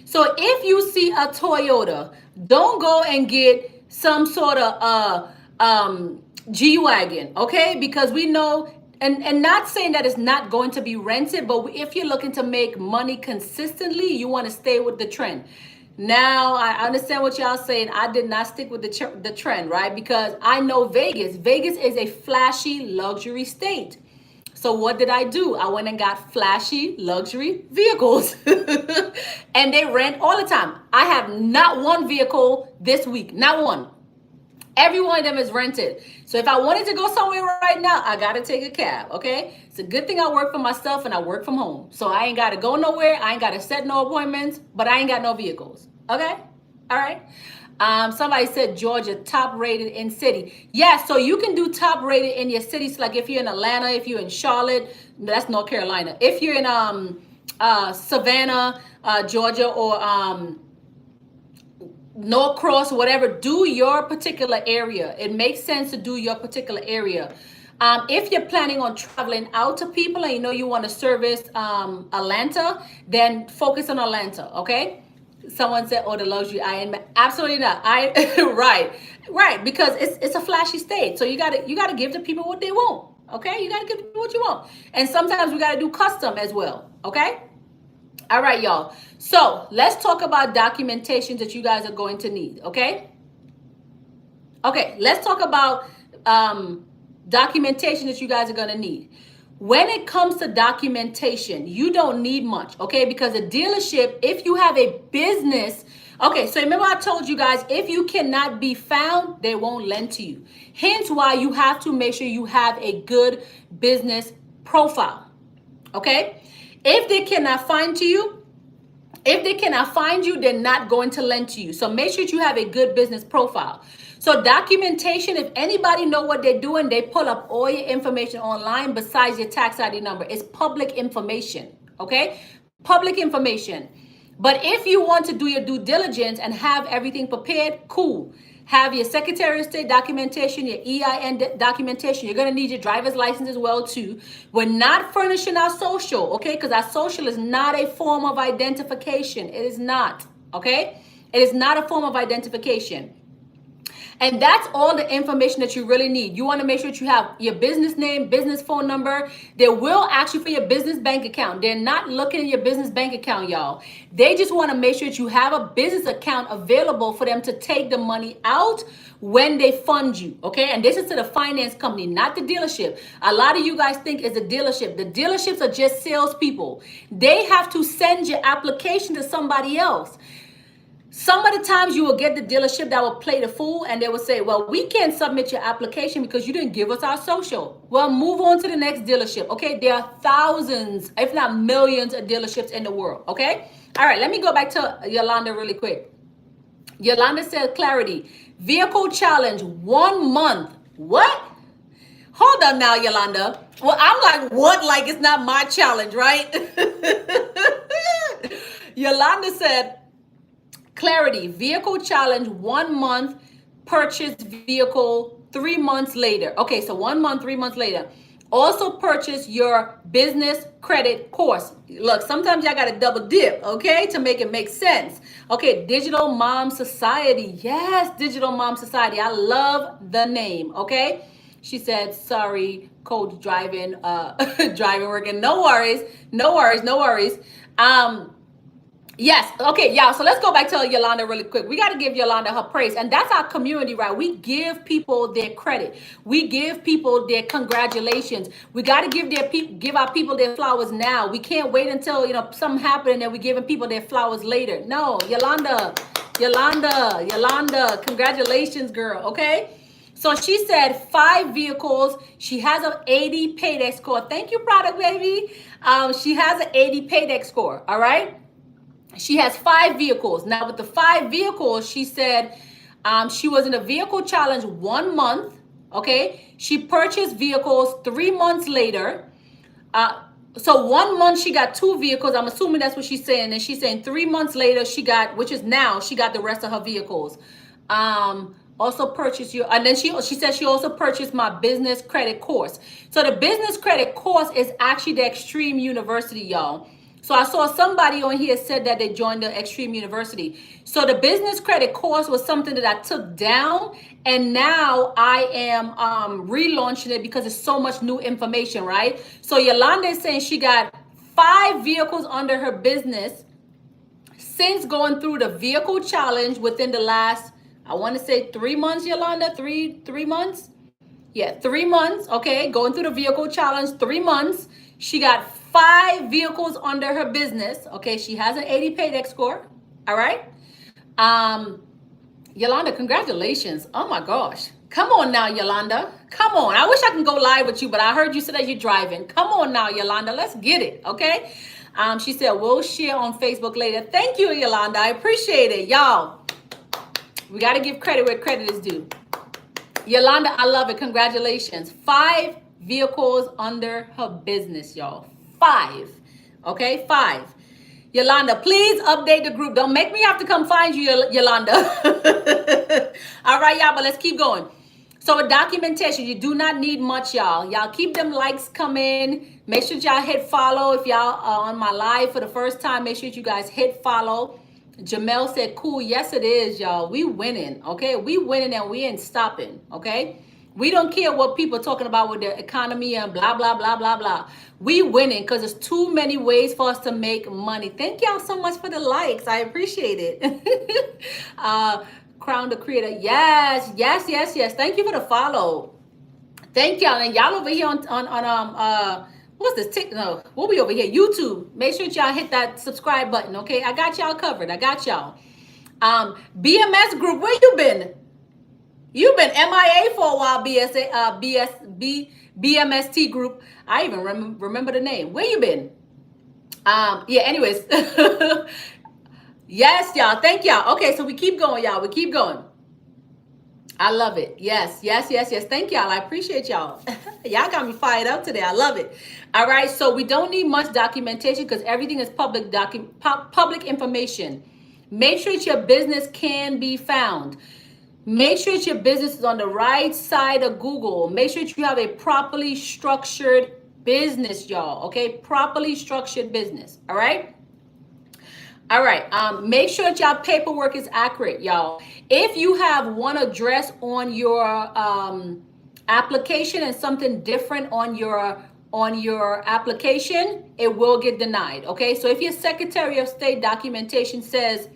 So if you see a Toyota, don't go and get some sort of G-Wagon, okay? Because we know, and not saying that it's not going to be rented, but if you're looking to make money consistently, you want to stay with the trend. Now, I understand what y'all saying. I did not stick with the trend, right? Because I know Vegas. Vegas is a flashy luxury state. So what did I do? I went and got flashy luxury vehicles and they rent all the time. I have not one vehicle this week, not one. Every one of them is rented. So if I wanted to go somewhere right now, I got to take a cab, okay? It's a good thing I work for myself and I work from home. So I ain't got to go nowhere. I ain't got to set no appointments, but I ain't got no vehicles, okay? All right. Somebody said Georgia, top rated in city. Yeah, so you can do top rated in your cities. Like if you're in Atlanta, if you're in Charlotte, that's North Carolina. If you're in Savannah, Georgia, or Norcross, whatever, do your particular area. It makes sense to do your particular area. If you're planning on traveling out to people and you know you want to service Atlanta, then focus on Atlanta, okay? Someone said, "Oh, the luxury." I am absolutely not. Right, because it's a flashy state. So you gotta give the people what they want. Okay, you gotta give the people what you want. And sometimes we gotta do custom as well. Okay. All right, y'all. So let's talk about documentation that you guys are going to need. Okay. Okay, let's talk about documentation that you guys are gonna need. When it comes to documentation, you don't need much, okay? Because a dealership, if you have a business, okay, so remember I told you guys, if you cannot be found, they won't lend to you. Hence why you have to make sure you have a good business profile, okay? If they cannot find you, If they cannot find you, they're not going to lend to you. So make sure you have a good business profile. So documentation, if anybody know what they're doing, they pull up all your information online besides your tax ID number. It's public information, okay? Public information. But if you want to do your due diligence and have everything prepared, cool. Have your Secretary of State documentation, your EIN documentation. You're going to need your driver's license as well, too. We're not furnishing our social, okay? Because our social is not a form of identification. It is not, okay? It is not a form of identification. And that's all the information that you really need. You want to make sure that you have your business name, business phone number. They will ask you for your business bank account. They're not looking at your business bank account, y'all. They just want to make sure that you have a business account available for them to take the money out when they fund you, okay? And this is to the finance company, not the dealership. A lot of you guys think it's a dealership. The dealerships are just salespeople. They have to send your application to somebody else. Some of the times you will get the dealership that will play the fool and they will say, well, we can't submit your application because you didn't give us our social. Well, move on to the next dealership, okay? There are thousands, if not millions of dealerships in the world, okay? All right, let me go back to Yolanda really quick. Yolanda said, clarity, vehicle challenge, 1 month. What? Hold on now, Yolanda. Well, I'm like, what? Like it's not my challenge, right? Yolanda said, clarity, vehicle challenge, 1 month, purchase vehicle 3 months later. Okay, so 1 month, 3 months later. Also purchase your business credit course. Look, sometimes y'all got to double dip, okay, to make it make sense. Okay, Digital Mom Society. Yes, Digital Mom Society. I love the name, okay? She said, sorry, coach driving, driving working. No worries, no worries, no worries. Yes. Okay, y'all. So let's go back to Yolanda really quick. We got to give Yolanda her praise. And that's our community, right? We give people their credit. We give people their congratulations. We got to give our people their flowers now. We can't wait until, something happened and then we're giving people their flowers later. No, Yolanda, congratulations, girl. Okay. So she said 5 vehicles. She has an 80 paydex score. Thank you, product baby. She has an 80 paydex score. All right. She has 5 vehicles. Now with the 5 vehicles, she said she was in a vehicle challenge 1 month. Okay. She purchased vehicles 3 months later. So 1 month she got 2 vehicles. I'm assuming that's what she's saying. And she's saying 3 months later she got the rest of her vehicles. Also purchased you, and then she said she also purchased my business credit course. So the business credit course is actually the Extreme University, y'all. So I saw somebody on here said that they joined the Extreme University. So the business credit course was something that I took down, and now I am relaunching it because it's so much new information, right? So Yolanda is saying she got 5 vehicles under her business since going through the vehicle challenge within the last, I want to say 3 months, Yolanda, three months. Yeah, 3 months. Okay, going through the vehicle challenge, 3 months. She got 5 vehicles under her business. Okay, she has an 80 paydex score. All right. Yolanda, congratulations. Oh my gosh. Come on now, Yolanda. Come on. I wish I can go live with you, but I heard you said that you're driving. Come on now, Yolanda. Let's get it. Okay. She said, we'll share on Facebook later. Thank you, Yolanda. I appreciate it. Y'all, we got to give credit where credit is due. Yolanda, I love it. Congratulations. 5 vehicles under her business, y'all. 5. Okay, 5. Yolanda, please update the group. Don't make me have to come find you, Yolanda. All right, y'all, but let's keep going. So with documentation, you do not need much, y'all. Y'all keep them likes coming. Make sure y'all hit follow. If y'all are on my live for the first time, make sure you guys hit follow. Jamel said, cool. Yes, it is, y'all. We winning, okay? We winning and we ain't stopping, okay? We don't care what people are talking about with the economy and blah, blah, blah, blah, blah. We winning because there's too many ways for us to make money. Thank y'all so much for the likes. I appreciate it. Crown the Creator. Yes. Thank you for the follow. Thank y'all. And y'all over here on what's this? No, we'll be over here. YouTube. Make sure y'all hit that subscribe button. Okay. I got y'all covered. I got y'all. BMS group. Where you been? You've been MIA for a while, BMST group. I even remember the name. Where you been? Yeah, anyways. Yes, y'all. Thank y'all. Okay, so we keep going, y'all. We keep going. I love it. Yes, yes, yes, yes. Thank y'all. I appreciate y'all. Y'all got me fired up today. I love it. All right, so we don't need much documentation because everything is public information. Make sure that your business can be found. Make sure that your business is on the right side of Google. Make sure that you have a properly structured business, y'all. Okay, properly structured business. All right. All right. Make sure that y'all paperwork is accurate, y'all. If you have one address on your application and something different on your application, it will get denied. Okay. So if your Secretary of State documentation says,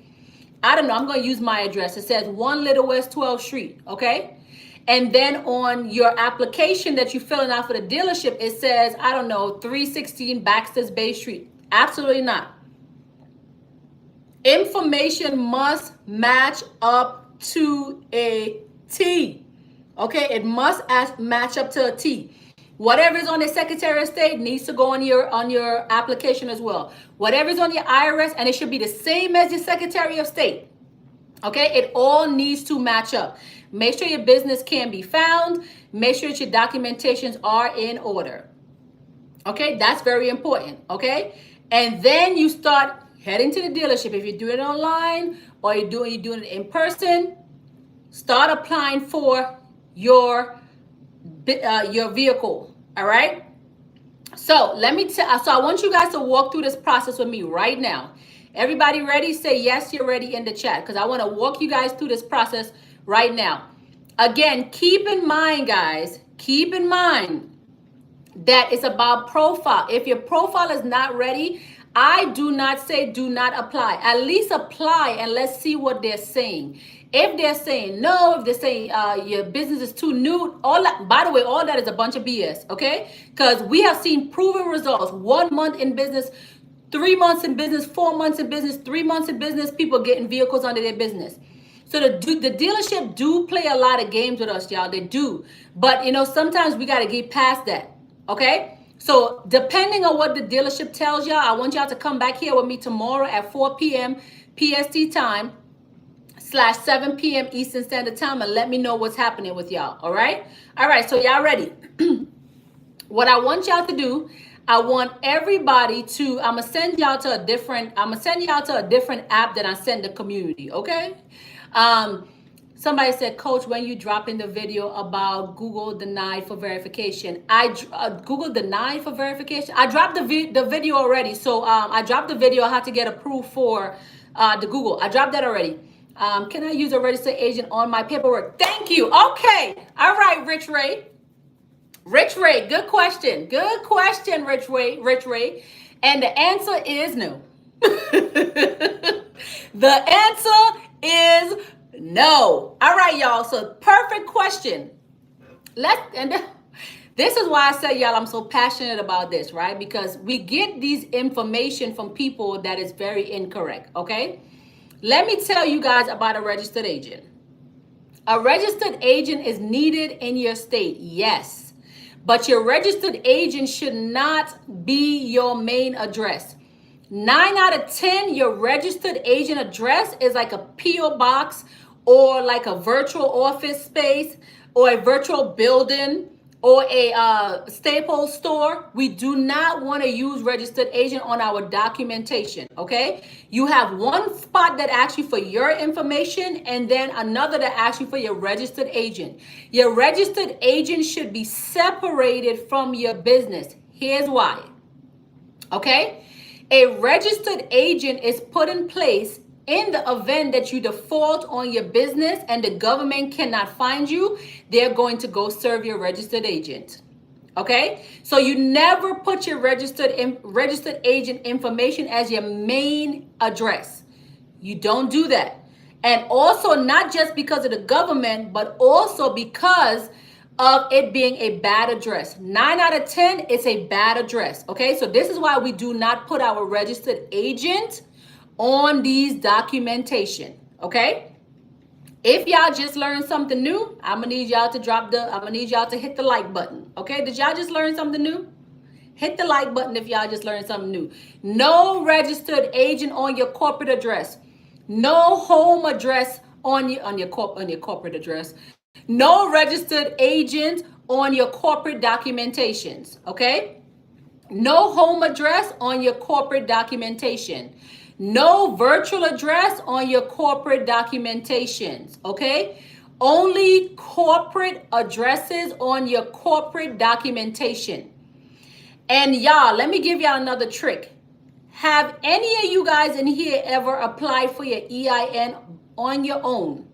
I don't know, I'm going to use my address. It says 1 Little West 12th Street. Okay. And then on your application that you're filling out for the dealership, it says, I don't know, 316 Baxter's Bay Street. Absolutely not. Information must match up to a T. Okay, it must match up to a T. Whatever is on the Secretary of State needs to go on your application as well. Whatever is on your IRS, and it should be the same as your Secretary of State. Okay, it all needs to match up. Make sure your business can be found. Make sure that your documentations are in order. Okay, that's very important. Okay, and then you start heading to the dealership. If you're doing it online or you're doing it in person, start applying for your vehicle. All right. So so I want you guys to walk through this process with me right now. Everybody ready? Say yes, you're ready in the chat, because I want to walk you guys through this process right now. Again, keep in mind, guys, keep in mind that it's about profile. If your profile is not ready, I do not say do not apply. At least apply and let's see what they're saying. If they're saying no, if they're saying your business is too new, all that, by the way, all that is a bunch of BS, okay? Because we have seen proven results. 1 month in business, 3 months in business, 4 months in business, 3 months in business, people getting vehicles under their business. So the dealership do play a lot of games with us, y'all. They do. But, sometimes we got to get past that. Okay, so depending on what the dealership tells y'all, I want y'all to come back here with me tomorrow at 4 p.m. PST time /7 p.m. Eastern Standard Time and let me know what's happening with y'all. All right, so y'all ready? What I want y'all to do, I want everybody to, I'm gonna send y'all to a different app that I send the community. Okay. Somebody said, Coach, when you drop in the video about Google denied for verification, Google denied for verification. I dropped the video already. So I dropped the video. I had to get approved for the Google. I dropped that already. Can I use a registered agent on my paperwork? Thank you. Okay. All right, Rich Ray. Rich Ray, good question. Good question, Rich Ray. And the answer is no. The answer is no. All right, y'all. So perfect question. This is why I said, y'all, I'm so passionate about this, right? Because we get these information from people that is very incorrect, okay? Let me tell you guys about a registered agent. A registered agent is needed in your state, yes. But your registered agent should not be your main address. 9 out of 10, your registered agent address is like a P.O. box or like a virtual office space or a virtual building or a Staples store. We do not want to use registered agent on our documentation, okay? You have one spot that asks you for your information and then another that asks you for your registered agent. Your registered agent should be separated from your business. Here's why, okay? A registered agent is put in place in the event that you default on your business and the government cannot find you. They're going to go serve your registered agent. Okay? So you never put your registered agent information as your main address. You don't do that. And also not just because of the government, but also because of it being a bad address. 9 out of 10, it's a bad address. Okay, so this is why we do not put our registered agent on these documentation. Okay, if y'all just learned something new, I'm gonna need y'all to hit the like button. Okay, did y'all just learn something new? Hit the like button if y'all just learned something new. No registered agent on your corporate address. No home address on your corporate address. No registered agent on your corporate documentations. Okay. No home address on your corporate documentation. No virtual address on your corporate documentations. Okay. Only corporate addresses on your corporate documentation. And y'all, let me give y'all another trick. Have any of you guys in here ever applied for your EIN on your own?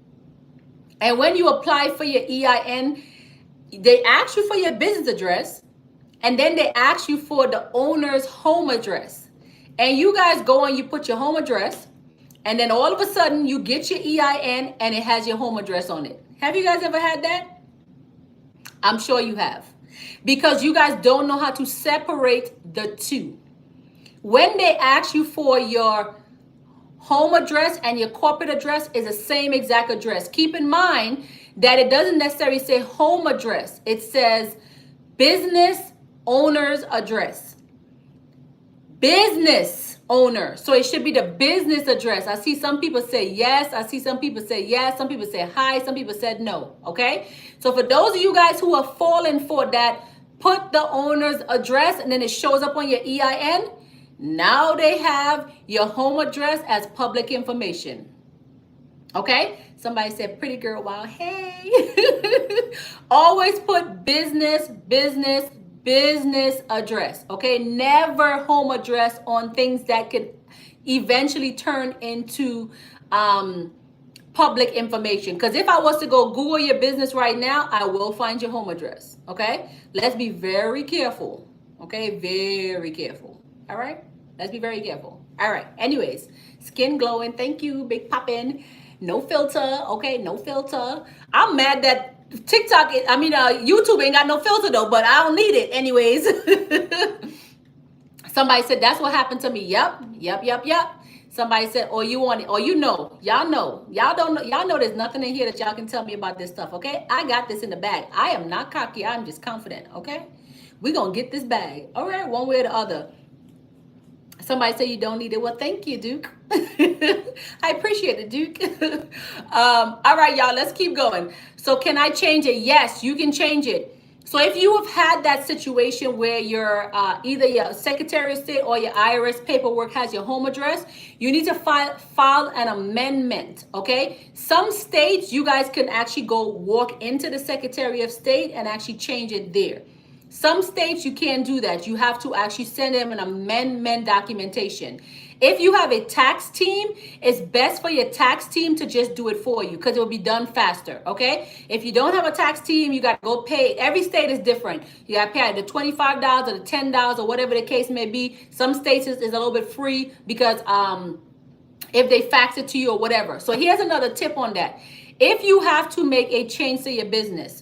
And when you apply for your EIN, they ask you for your business address, and then they ask you for the owner's home address. And you guys go and you put your home address, and then all of a sudden you get your EIN and it has your home address on it. Have you guys ever had that? I'm sure you have. Because you guys don't know how to separate the two. When they ask you for your home address and your corporate address is the same exact address. Keep in mind that it doesn't necessarily say home address. It says business owner's address. Business owner. So it should be the business address. I see some people say yes. I see some people say yes. Some people say hi. Some people said no. Okay. So for those of you guys who are falling for that, put the owner's address and then it shows up on your EIN. Now they have your home address as public information. Okay? Somebody said, pretty girl, wow, hey. Always put business address. Okay? Never home address on things that could eventually turn into public information. Because if I was to go Google your business right now, I will find your home address. Okay? Let's be very careful. Okay? Very careful. All right? Let's be very careful. All right. Anyways, skin glowing. Thank you. Big poppin'. No filter. Okay. No filter. I'm mad that YouTube ain't got no filter though, but I don't need it anyways. Somebody said, that's what happened to me. Yep. Somebody said, or you want it, or you know. Y'all know. Y'all don't know. Y'all know there's nothing in here that y'all can tell me about this stuff. Okay. I got this in the bag. I am not cocky. I'm just confident. Okay. We're going to get this bag. All right. One way or the other. Somebody say you don't need it. Well, thank you, Duke. I appreciate it, Duke. All right, y'all, let's keep going. So can I change it? Yes, you can change it. So if you have had that situation where your either your Secretary of State or your IRS paperwork has your home address, you need to file an amendment, okay? Some states, you guys can actually go walk into the Secretary of State and actually change it there. Some states, you can't do that. You have to actually send them an amendment documentation. If you have a tax team, it's best for your tax team to just do it for you because it will be done faster, okay? If you don't have a tax team, you got to go pay. Every state is different. You got to pay the $25 or the $10 or whatever the case may be. Some states is a little bit free because if they fax it to you or whatever. So here's another tip on that. If you have to make a change to your business,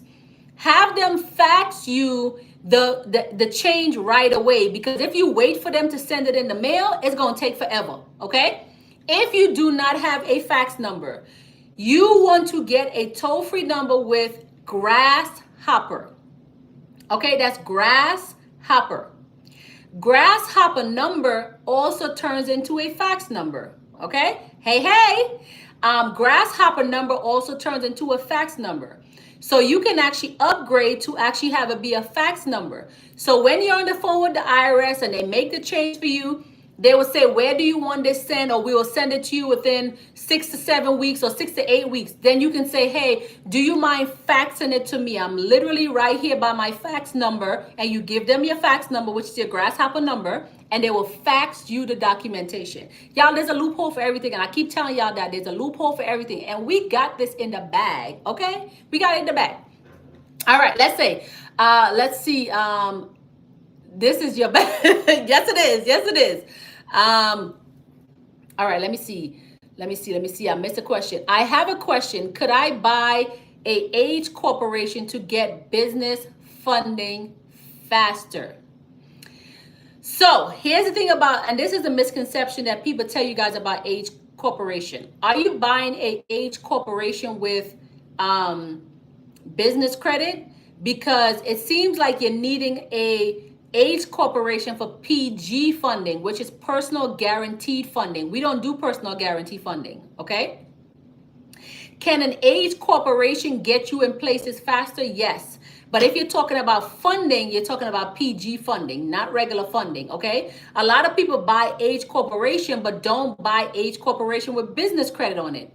have them fax you the change right away, because if you wait for them to send it in the mail, it's going to take forever. Okay. If you do not have a fax number, you want to get a toll-free number with Grasshopper. Okay. That's Grasshopper. Grasshopper number also turns into a fax number. Okay. Hey. Grasshopper number also turns into a fax number. So you can actually upgrade to actually have it be a fax number. So when you're on the phone with the IRS and they make the change for you, they will say, where do you want this sent? Or we will send it to you within 6 to 7 weeks or 6 to 8 weeks. Then you can say, hey, do you mind faxing it to me? I'm literally right here by my fax number. And you give them your fax number, which is your Grasshopper number, and they will fax you the documentation. Y'all, there's a loophole for everything. And I keep telling y'all that there's a loophole for everything. And we got this in the bag, okay? We got it in the bag. All right, let's see. This is your bag. Yes, it is. All right, let me see. I missed a question. I have a question. Could I buy a age corporation to get business funding faster? So here's the thing about, and this is a misconception that people tell you guys about age corporation. Are you buying a age corporation with business credit? Because it seems like you're needing a Age Corporation for PG funding, which is personal guaranteed funding. We don't do personal guarantee funding, okay? Can an age corporation get you in places faster? Yes. But if you're talking about funding, you're talking about PG funding, not regular funding, okay? A lot of people buy age corporation, but don't buy age corporation with business credit on it.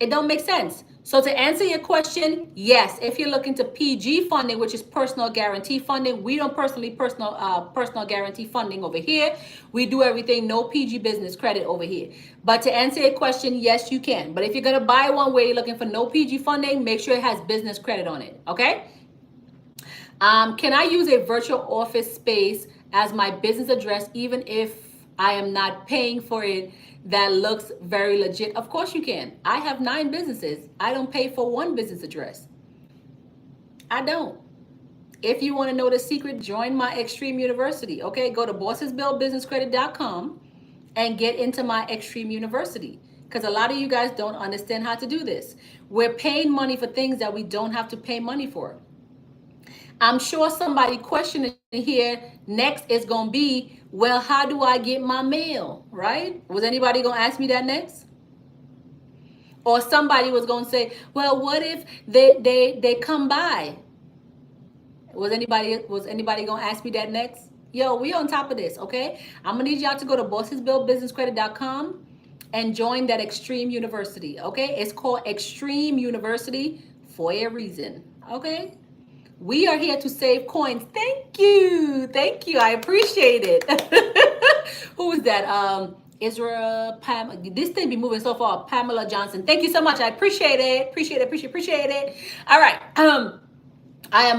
It don't make sense. So to answer your question, yes, if you're looking to PG funding, which is personal guarantee funding, we don't personal guarantee funding over here. We do everything no PG business credit over here. But to answer your question, yes, you can. But if you're gonna buy one where you're looking for no PG funding, make sure it has business credit on it. Okay. Can I use a virtual office space as my business address even if I am not paying for it? That looks very legit. Of course you can. I have 9 businesses. I don't pay for one business address. I don't. If you want to know the secret, join my Extreme University. Okay, go to BossesBuildBusinessCredit.com and get into my Extreme University. Because a lot of you guys don't understand how to do this. We're paying money for things that we don't have to pay money for. I'm sure somebody questioning here next is going to be, well, how do I get my mail, right? Was anybody going to ask me that next? Or somebody was going to say, well, what if they come by? Was anybody going to ask me that next? Yo, we on top of this, okay? I'm going to need y'all to go to BossesBuildBusinessCredit.com and join that Extreme University, okay? It's called Extreme University for a reason, okay? We are here to save coins. Thank you. Thank you. I appreciate it. Who is that? Israel, Pam. This thing be moving so far. Pamela Johnson. Thank you so much. I appreciate it. Appreciate it. All right. I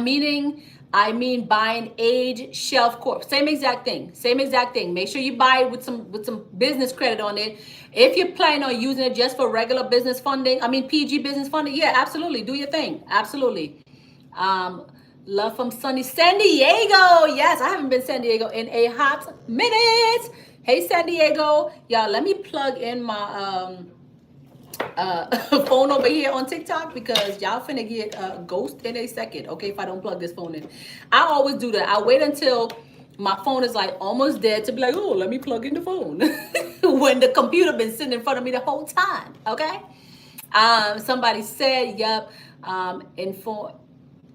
mean buying age shelf corp. Same exact thing. Make sure you buy it with some business credit on it. If you're planning on using it just for regular business funding, PG business funding, yeah, absolutely. Do your thing. Absolutely. Love from sunny San Diego. Yes, I haven't been San Diego in a hot minute. Hey, San Diego. Y'all, let me plug in my phone over here on TikTok because y'all finna get a ghost in a second, okay, if I don't plug this phone in. I always do that. I wait until my phone is like almost dead to be like, oh, let me plug in the phone. When the computer been sitting in front of me the whole time, okay? Somebody said, yep,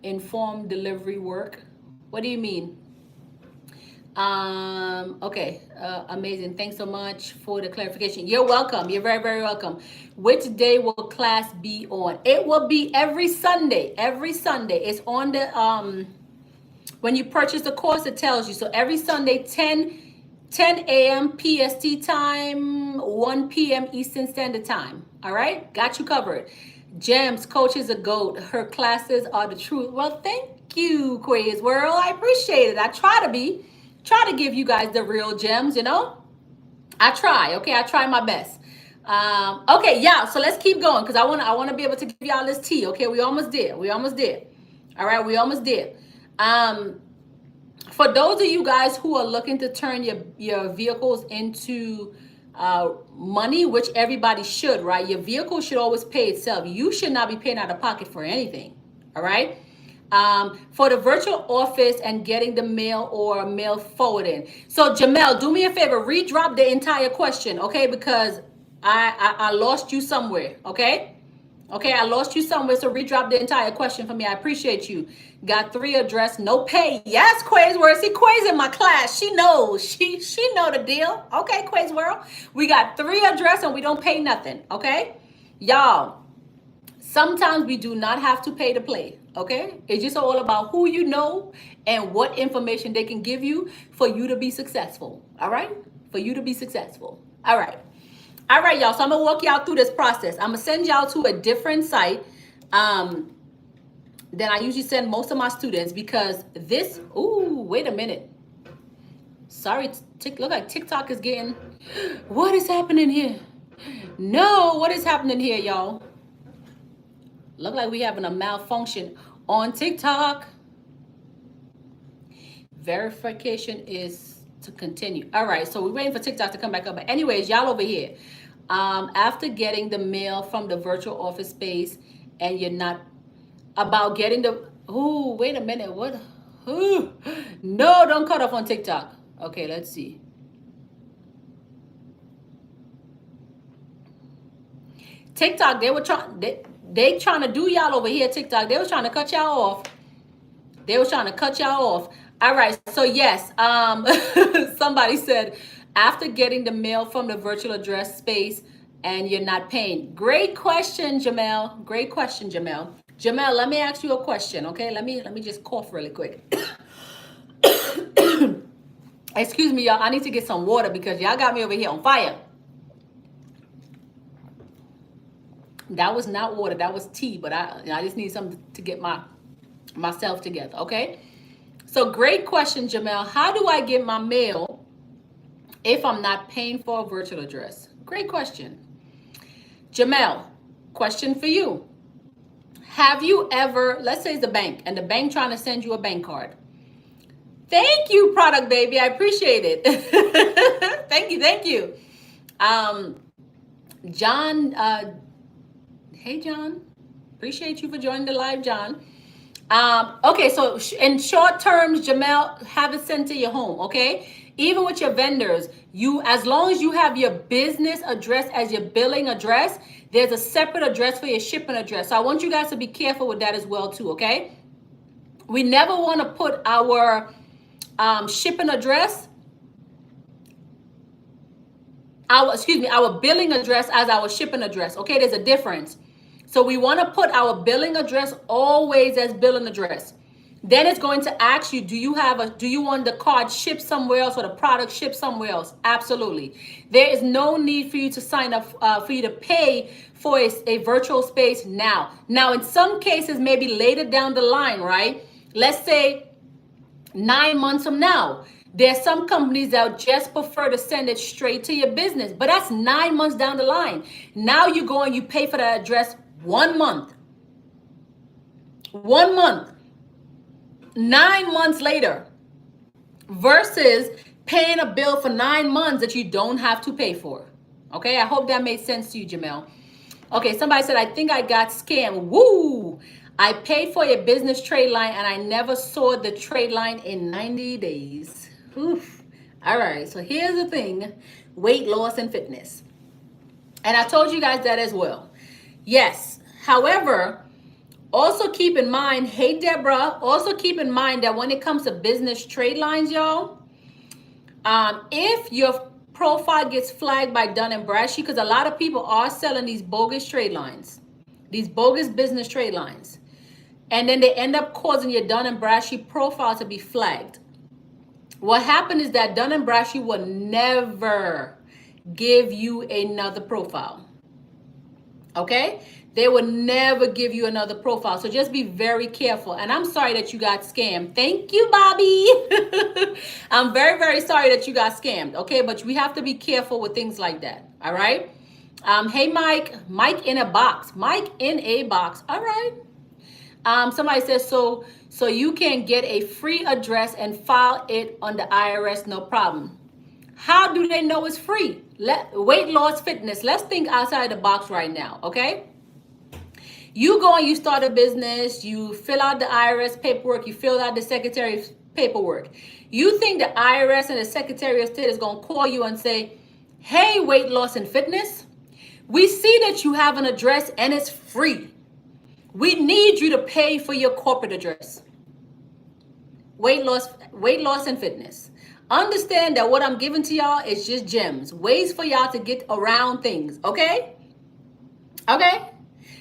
inform delivery work. What do you mean? Okay, amazing. Thanks so much for the clarification. You're welcome. You're very, very welcome. Which day will class be on? It will be every Sunday. Every Sunday. It's on the when you purchase the course, it tells you. So every Sunday, 10 a.m. PST time, 1 p.m. Eastern Standard Time. All right, got you covered. Gems, coach is a GOAT. Her classes are the truth. Well, thank you, Quiz World. I appreciate it. I try to give you guys the real gems, you know. I try, okay. I try my best. Okay, yeah. So let's keep going because I want to be able to give y'all this tea. Okay, we almost did. All right, we almost did. For those of you guys who are looking to turn your vehicles into money, which everybody should, right? Your vehicle should always pay itself. You should not be paying out of pocket for anything. All right. For the virtual office and getting the mail or mail forwarding. So Jamel, do me a favor, redrop the entire question, okay? Because I lost you somewhere, okay? Okay, I lost you somewhere, so redrop the entire question for me. I appreciate you. Got 3 address, no pay. Yes, Quay's World. See, Quay's in my class. She knows. She know the deal. Okay, Quay's World. We got 3 address and we don't pay nothing, okay? Y'all, sometimes we do not have to pay to play, okay? It's just all about who you know and what information they can give you for you to be successful, all right? For you to be successful, all right. All right, y'all, so I'm gonna walk y'all through this process. I'm gonna send y'all to a different site than I usually send most of my students because this, ooh, wait a minute. Sorry, look like TikTok is getting, what is happening here? No, what is happening here, y'all? Look like we having a malfunction on TikTok. Verification is to continue. All right, so we're waiting for TikTok to come back up. But anyways, y'all over here, after getting the mail from the virtual office space and you're not about getting the, oh, wait a minute, what? No, don't cut off on TikTok. Okay, let's see. TikTok, they were trying. They trying to do y'all over here. TikTok, they was trying to cut y'all off. They was trying to cut y'all off. All right. So yes, somebody said after getting the mail from the virtual address space and you're not paying. Great question, Jamel. Great question, Jamel. Jamel, let me ask you a question. Okay. Let me just cough really quick. Excuse me, y'all. I need to get some water because y'all got me over here on fire. That was not water. That was tea. But I just need something to get myself together. Okay. So great question, Jamel. How do I get my mail if I'm not paying for a virtual address? Great question. Jamel, question for you. Have you ever, let's say it's the bank, and the bank trying to send you a bank card. Thank you, product baby. I appreciate it. Thank you. John, hey John. Appreciate you for joining the live, John. Okay, so in short terms, Jamel, have it sent to your home, okay? Even with your vendors, as long as you have your business address as your billing address, there's a separate address for your shipping address. So I want you guys to be careful with that as well too, okay? We never want to put our shipping address, our billing address as our shipping address, okay? There's a difference. So we want to put our billing address always as billing address. Then it's going to ask you, do you want the card shipped somewhere else or the product shipped somewhere else? Absolutely. There is no need for you to sign up, for you to pay for a virtual space now. Now, in some cases, maybe later down the line, right? Let's say 9 months from now. There's some companies that just prefer to send it straight to your business, but that's 9 months down the line. Now you go and you pay for that address 1 month. 1 month. 9 months later versus paying a bill for 9 months that you don't have to pay for. Okay, I hope that made sense to you, Jamel. Okay, somebody said, I think I got scammed. Woo! I paid for your business trade line and I never saw the trade line in 90 days. Oof. All right, so here's the thing, weight loss and fitness. And I told you guys that as well. Yes, however, also keep in mind, hey Deborah, also keep in mind that when it comes to business trade lines, y'all, if your profile gets flagged by Dun & Bradstreet, because a lot of people are selling these bogus trade lines, these bogus business trade lines, and then they end up causing your Dun & Bradstreet profile to be flagged. What happened is that Dun & Bradstreet will never give you another profile. Okay? They will never give you another profile. So just be very careful. And I'm sorry that you got scammed. Thank you, Bobby. I'm very, very sorry that you got scammed. Okay? But we have to be careful with things like that. All right? Hey, Mike. Mike in a box. Mike in a box. All right. Somebody says, so you can get a free address and file it on the IRS, no problem. How do they know it's free? Weight loss fitness. Let's think outside the box right now, okay? You go and you start a business, you fill out the IRS paperwork, you fill out the Secretary's paperwork. You think the IRS and the Secretary of State is going to call you and say, hey, weight loss and fitness, we see that you have an address and it's free. We need you to pay for your corporate address. Weight loss and fitness. Understand that what I'm giving to y'all is just gems, ways for y'all to get around things, okay? Okay?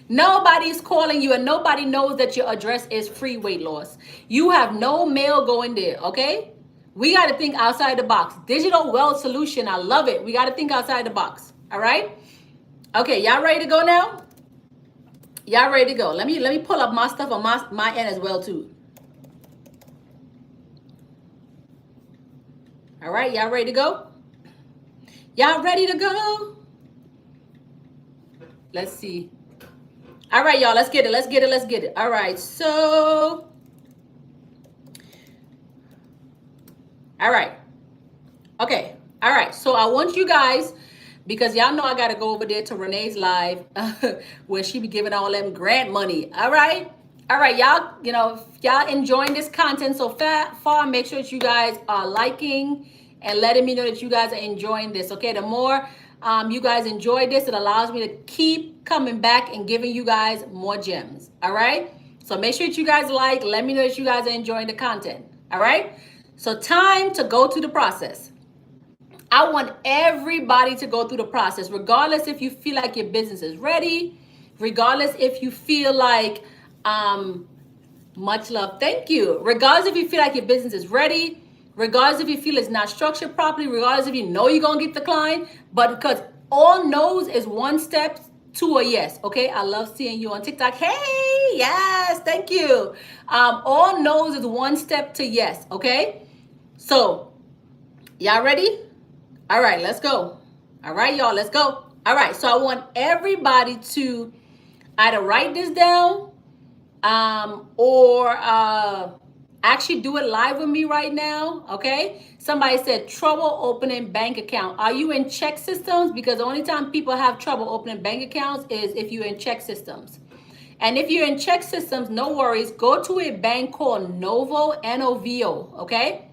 Nobody's calling you and nobody knows that your address is free weight loss. You have no mail going there, okay? We got to think outside the box. Digital wealth solution, I love it. We got to think outside the box, all right? Okay, y'all ready to go now? Y'all ready to go? Let me pull up my stuff on my end as well too. All right, y'all ready to go? Y'all ready to go? Let's see. All right, y'all, let's get it. All right, so. All right. Okay, all right, so I want you guys, because y'all know I got to go over there to Renee's live where she be giving all them grant money. All right. All right, y'all, if y'all enjoying this content so far, make sure that you guys are liking and letting me know that you guys are enjoying this, okay? The more you guys enjoy this, it allows me to keep coming back and giving you guys more gems, all right? So make sure that you guys let me know that you guys are enjoying the content, all right? So time to go through the process. I want everybody to go through the process, regardless if you feel like your business is ready, regardless if you feel like, much love, thank you. Regardless if you feel like your business is ready, regardless if you feel it's not structured properly, regardless if you know you're going to get the client, but because all no's is one step to a yes, okay? I love seeing you on TikTok. Hey, yes, thank you. All no's is one step to yes, okay? So, y'all ready? All right, let's go. All right, y'all, let's go. All right, so I want everybody to either write this down or actually do it live with me right now, okay? Somebody said trouble opening bank account. Are you in check systems? Because the only time people have trouble opening bank accounts is if you're in check systems. And if you're in check systems, no worries. Go to a bank called Novo, N-O-V-O, okay?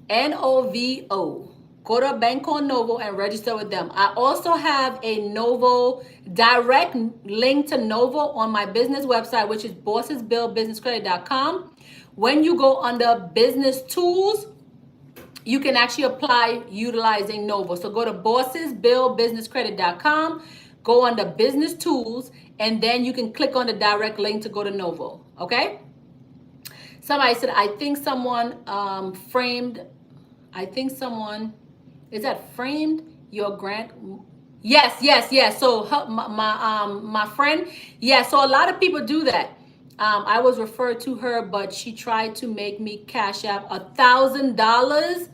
N-O-V-O. Go to a bank called Novo and register with them. I also have a Novo direct link to Novo on my business website, which is BossesBuildBusinessCredit.com. When you go under business tools, you can actually apply utilizing Novo. So go to BossesBuildBusinessCredit.com, go under business tools, and then you can click on the direct link to go to Novo. Okay? Somebody said, I think someone is that framed your grant? Yes. So my friend, so a lot of people do that. I was referred to her, but she tried to make me cash out $1,000.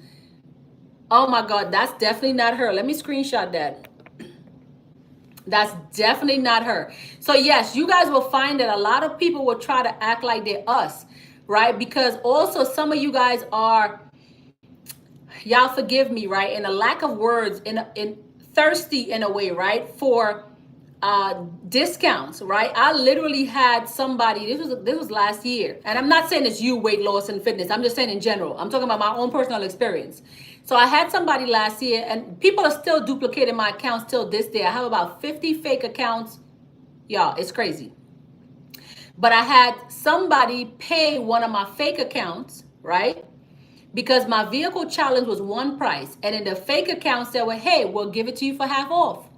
Oh my God, that's definitely not her. Let me screenshot that. That's definitely not her. So yes, you guys will find that a lot of people will try to act like they're us, right? Because also some of you guys are, y'all forgive me, right? And a lack of words, in thirsty in a way, right? For discounts, right? I literally had somebody, this was last year, and I'm not saying it's you, weight loss and fitness. I'm just saying in general. I'm talking about my own personal experience. So I had somebody last year, and people are still duplicating my accounts till this day. I have about 50 fake accounts. Y'all, it's crazy. But I had somebody pay one of my fake accounts, right? Because my vehicle challenge was one price. And in the fake account said, well, hey, we'll give it to you for half off.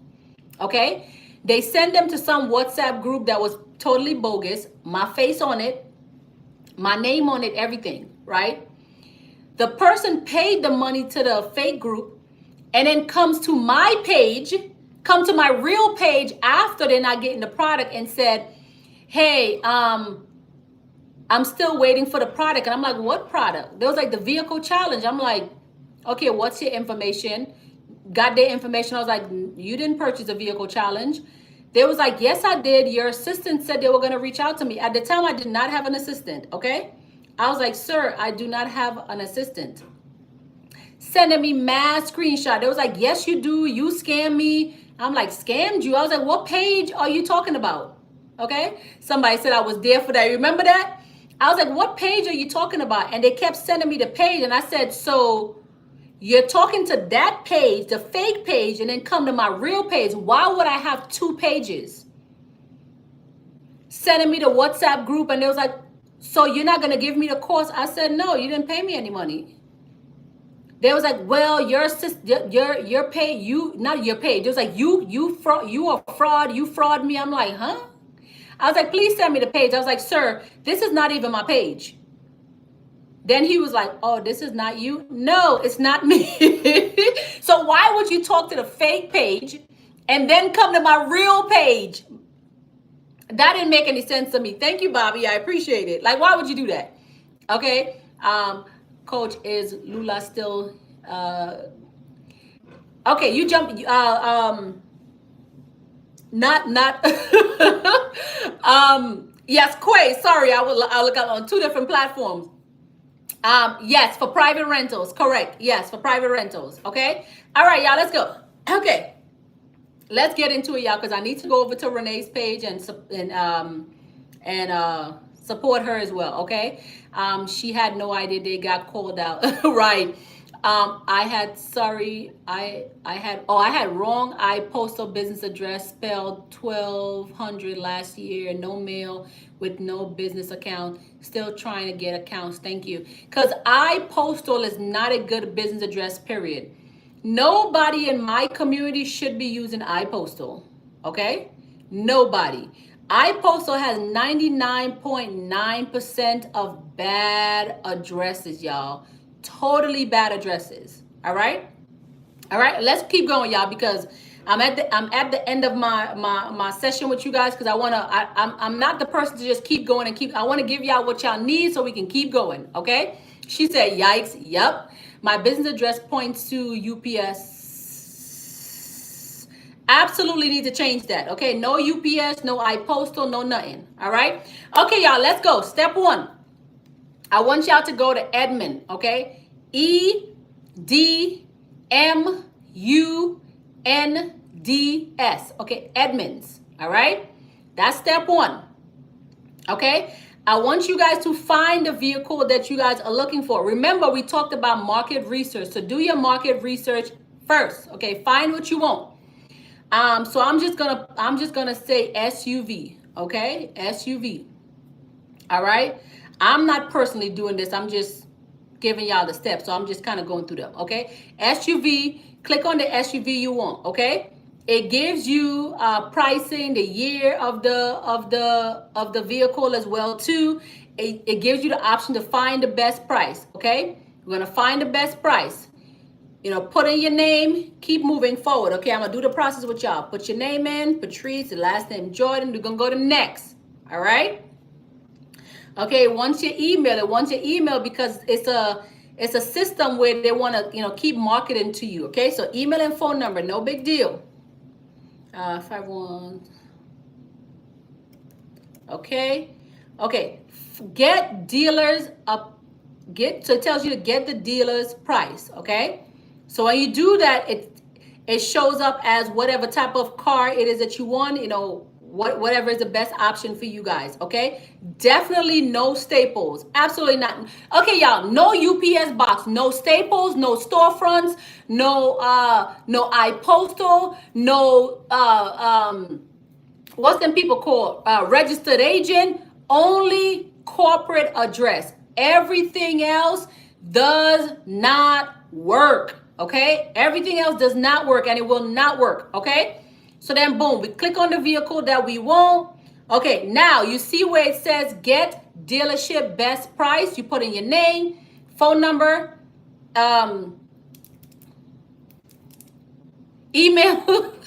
Okay? They sent them to some WhatsApp group that was totally bogus. My face on it, my name on it, everything, right? The person paid the money to the fake group and then comes to my page, come to my real page after they're not getting the product and said, hey, I'm still waiting for the product. And I'm like, what product? They was like, the vehicle challenge. I'm like, okay, what's your information? Got their information. I was like, you didn't purchase a vehicle challenge. They was like, yes, I did. Your assistant said they were going to reach out to me. At the time, I did not have an assistant, okay? I was like, sir, I do not have an assistant. Sending me mad screenshot. They was like, yes, you do. You scammed me. I'm like, scammed you? I was like, what page are you talking about? Okay? Somebody said I was there for that. Remember that? I was like, what page are you talking about? And they kept sending me the page. And I said, so you're talking to that page, the fake page, and then come to my real page. Why would I have two pages? Sending me the WhatsApp group, and they was like, so you're not going to give me the course? I said, no, you didn't pay me any money. They was like, well, your pay, you, not your page. It was like, you are fraud, you fraud me. I'm like, huh? I was like, please send me the page. I was like, sir, this is not even my page. Then he was like, oh, this is not you? No, it's not me. So why would you talk to the fake page and then come to my real page? That didn't make any sense to me. Thank you, Bobby. I appreciate it. Like, why would you do that? Okay. Coach, is Lula still okay, you jump not yes, Quay, sorry, I'll look up on two different platforms. Yes, for private rentals, correct. Yes, for private rentals. Okay. All right, y'all, let's go. Okay, let's get into it, y'all, because I need to go over to Renee's page and Support her as well, okay? She had no idea they got called out. Right. I had sorry, I had wrong postal business address spelled 1200 last year, no mail with no business account. Still trying to get accounts. Thank you. Because postal is not a good business address, period. Nobody in my community should be using iPostal. Okay? Nobody. iPostal has 99.9% of bad addresses, y'all. Totally bad addresses. All right? All right, let's keep going, y'all, because I'm at the end of my session with you guys, because I'm not the person to just keep going and keep. I want to give y'all what y'all need so we can keep going. Okay? She said, "Yikes! Yep, my business address points to UPS. Absolutely need to change that. Okay, no UPS, no iPostal, no nothing. All right? Okay, y'all, let's go. Step one. I want y'all to go to Edmund. Okay, EDMUNDS. Okay, Edmunds. All right, that's step one. Okay, I want you guys to find the vehicle that you guys are looking for. Remember, we talked about market research. So do your market research first. Okay, find what you want. So I'm just gonna say SUV. Okay, SUV. All right. I'm not personally doing this. I'm just giving y'all the steps. So I'm just kind of going through them. Okay. SUV. Click on the SUV you want. Okay. It gives you pricing, the year of the vehicle as well too. It gives you the option to find the best price. Okay. We're gonna find the best price. Put in your name, keep moving forward. Okay, I'm gonna do the process with y'all. Put your name in, Patrice, the last name Jordan. We're gonna go to next. All right. Okay, once you email because it's a system where they want to keep marketing to you. Okay, so email and phone number, no big deal. 51. Okay. Get dealers up. So it tells you to get the dealer's price. Okay. So when you do that, it shows up as whatever type of car it is that you want. Whatever is the best option for you guys. Okay. Definitely no Staples. Absolutely not. Okay, y'all. No UPS box. No Staples. No storefronts. No iPostal. No what's them people called? Registered agent. Only corporate address. Everything else does not work. Okay? Everything else does not work, and it will not work. Okay? So then boom, we click on the vehicle that we want. Okay, now you see where it says get dealership best price. You put in your name, phone number, email,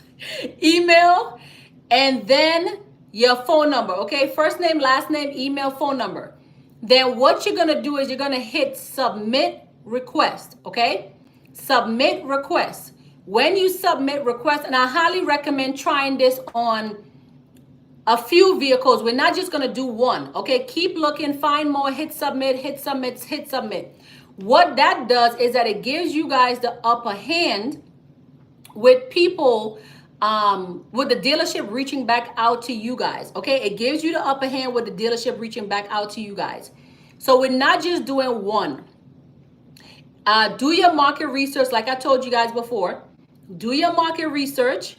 and then your phone number. Okay, first name, last name, email, phone number. Then what you're gonna do is you're gonna hit submit request. Okay, submit request. When you submit request, and I highly recommend trying this on a few vehicles. We're not just gonna do one. Okay, keep looking, find more, hit submit, hit submit, hit submit. What that does is that it gives you guys the upper hand with people, with the dealership reaching back out to you guys. Okay, it gives you the upper hand with the dealership reaching back out to you guys. So we're not just doing one. Do your market research, like I told you guys before. Do your market research.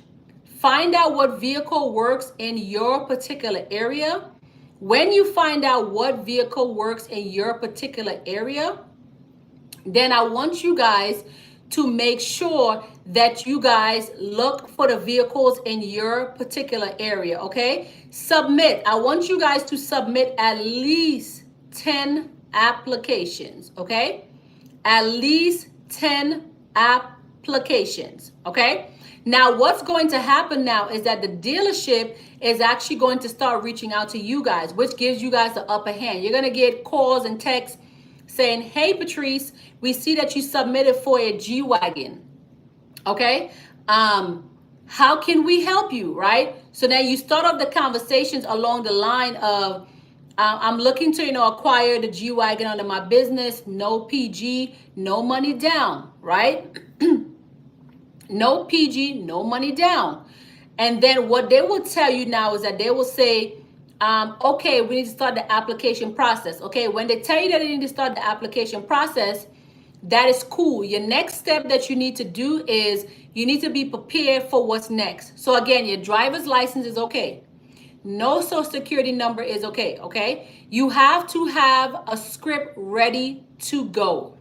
Find out what vehicle works in your particular area. When you find out what vehicle works in your particular area, then I want you guys to make sure that you guys look for the vehicles in your particular area. Okay, submit. I want you guys to submit at least 10 applications. Okay, at least 10 applications. Okay, now what's going to happen now is that the dealership is actually going to start reaching out to you guys, which gives you guys the upper hand. You're going to get calls and texts saying, hey Patrice, we see that you submitted for a G-Wagon. Okay, how can we help you? Right? So then you start off the conversations along the line of, I'm looking to, acquire the G-Wagon under my business. No PG, no money down, right? No PG, no money down. And then what they will tell you now is that they will say, Okay, we need to start the application process. Okay, when they tell you that you need to start the application process, that is cool. Your next step that you need to do is you need to be prepared for what's next. So again, your driver's license is okay. No social security number is okay, okay? You have to have a script ready to go.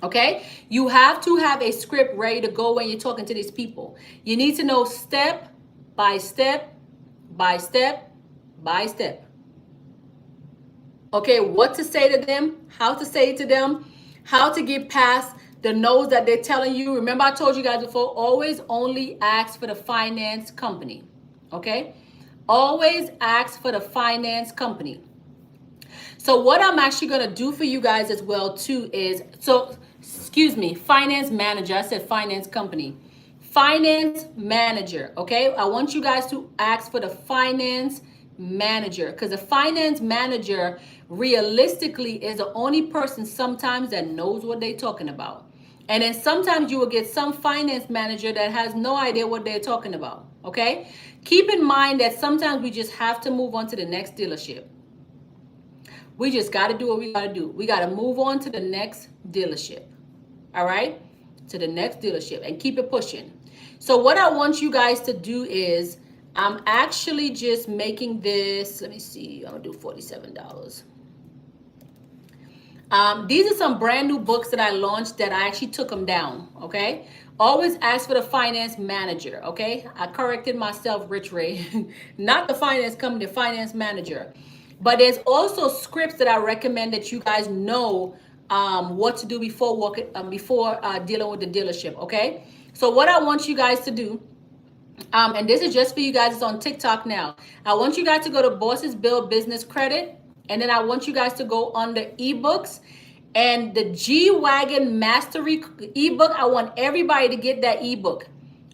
Okay? You have to have a script ready to go when you're talking to these people. You need to know step by step by step by step. Okay, what to say to them, how to say it to them, how to get past the no's that they're telling you. Remember, I told you guys before, always only ask for the finance company. Okay? Always ask for the finance company. So what I'm actually going to do for you guys as well too is, finance manager. I said finance company. Finance manager, okay? I want you guys to ask for the finance manager, because the finance manager realistically is the only person sometimes that knows what they're talking about. And then sometimes you will get some finance manager that has no idea what they're talking about, okay? Keep in mind that sometimes we just have to move on to the next dealership. We just got to do what we got to do. We got to move on to the next dealership, all right? To the next dealership and keep it pushing. So what I want you guys to do is, I'm actually just making this, let me see, I'm going to do $47. These are some brand new books that I launched that I actually took them down, okay? Always ask for the finance manager, okay? I corrected myself, Rich Ray. Not the finance company, the finance manager. But there's also scripts that I recommend that you guys know what to do before dealing with the dealership, okay? So what I want you guys to do, and this is just for you guys, it's on TikTok now. I want you guys to go to Bosses Build Business Credit, and then I want you guys to go on the ebooks and the G-Wagon Mastery ebook. I want everybody to get that ebook,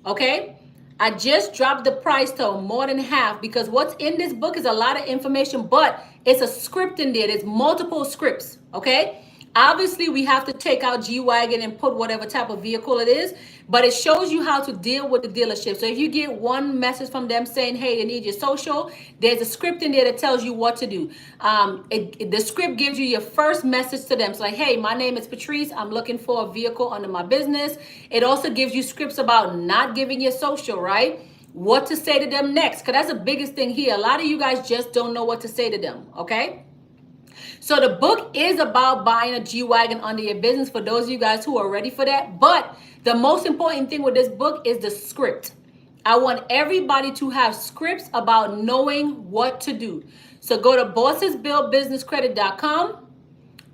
okay? I just dropped the price to more than half, because what's in this book is a lot of information, but it's a script in there. There's multiple scripts, okay? Obviously, we have to take out G-Wagon and put whatever type of vehicle it is, but it shows you how to deal with the dealership. So if you get one message from them saying, hey, they need your social, there's a script in there that tells you what to do. The script gives you your first message to them. It's like, hey, my name is Patrice. I'm looking for a vehicle under my business. It also gives you scripts about not giving your social, right? What to say to them next, because that's the biggest thing here. A lot of you guys just don't know what to say to them, okay? So the book is about buying a G-Wagon under your business for those of you guys who are ready for that. But the most important thing with this book is the script. I want everybody to have scripts about knowing what to do. So go to BossesBuildBusinessCredit.com.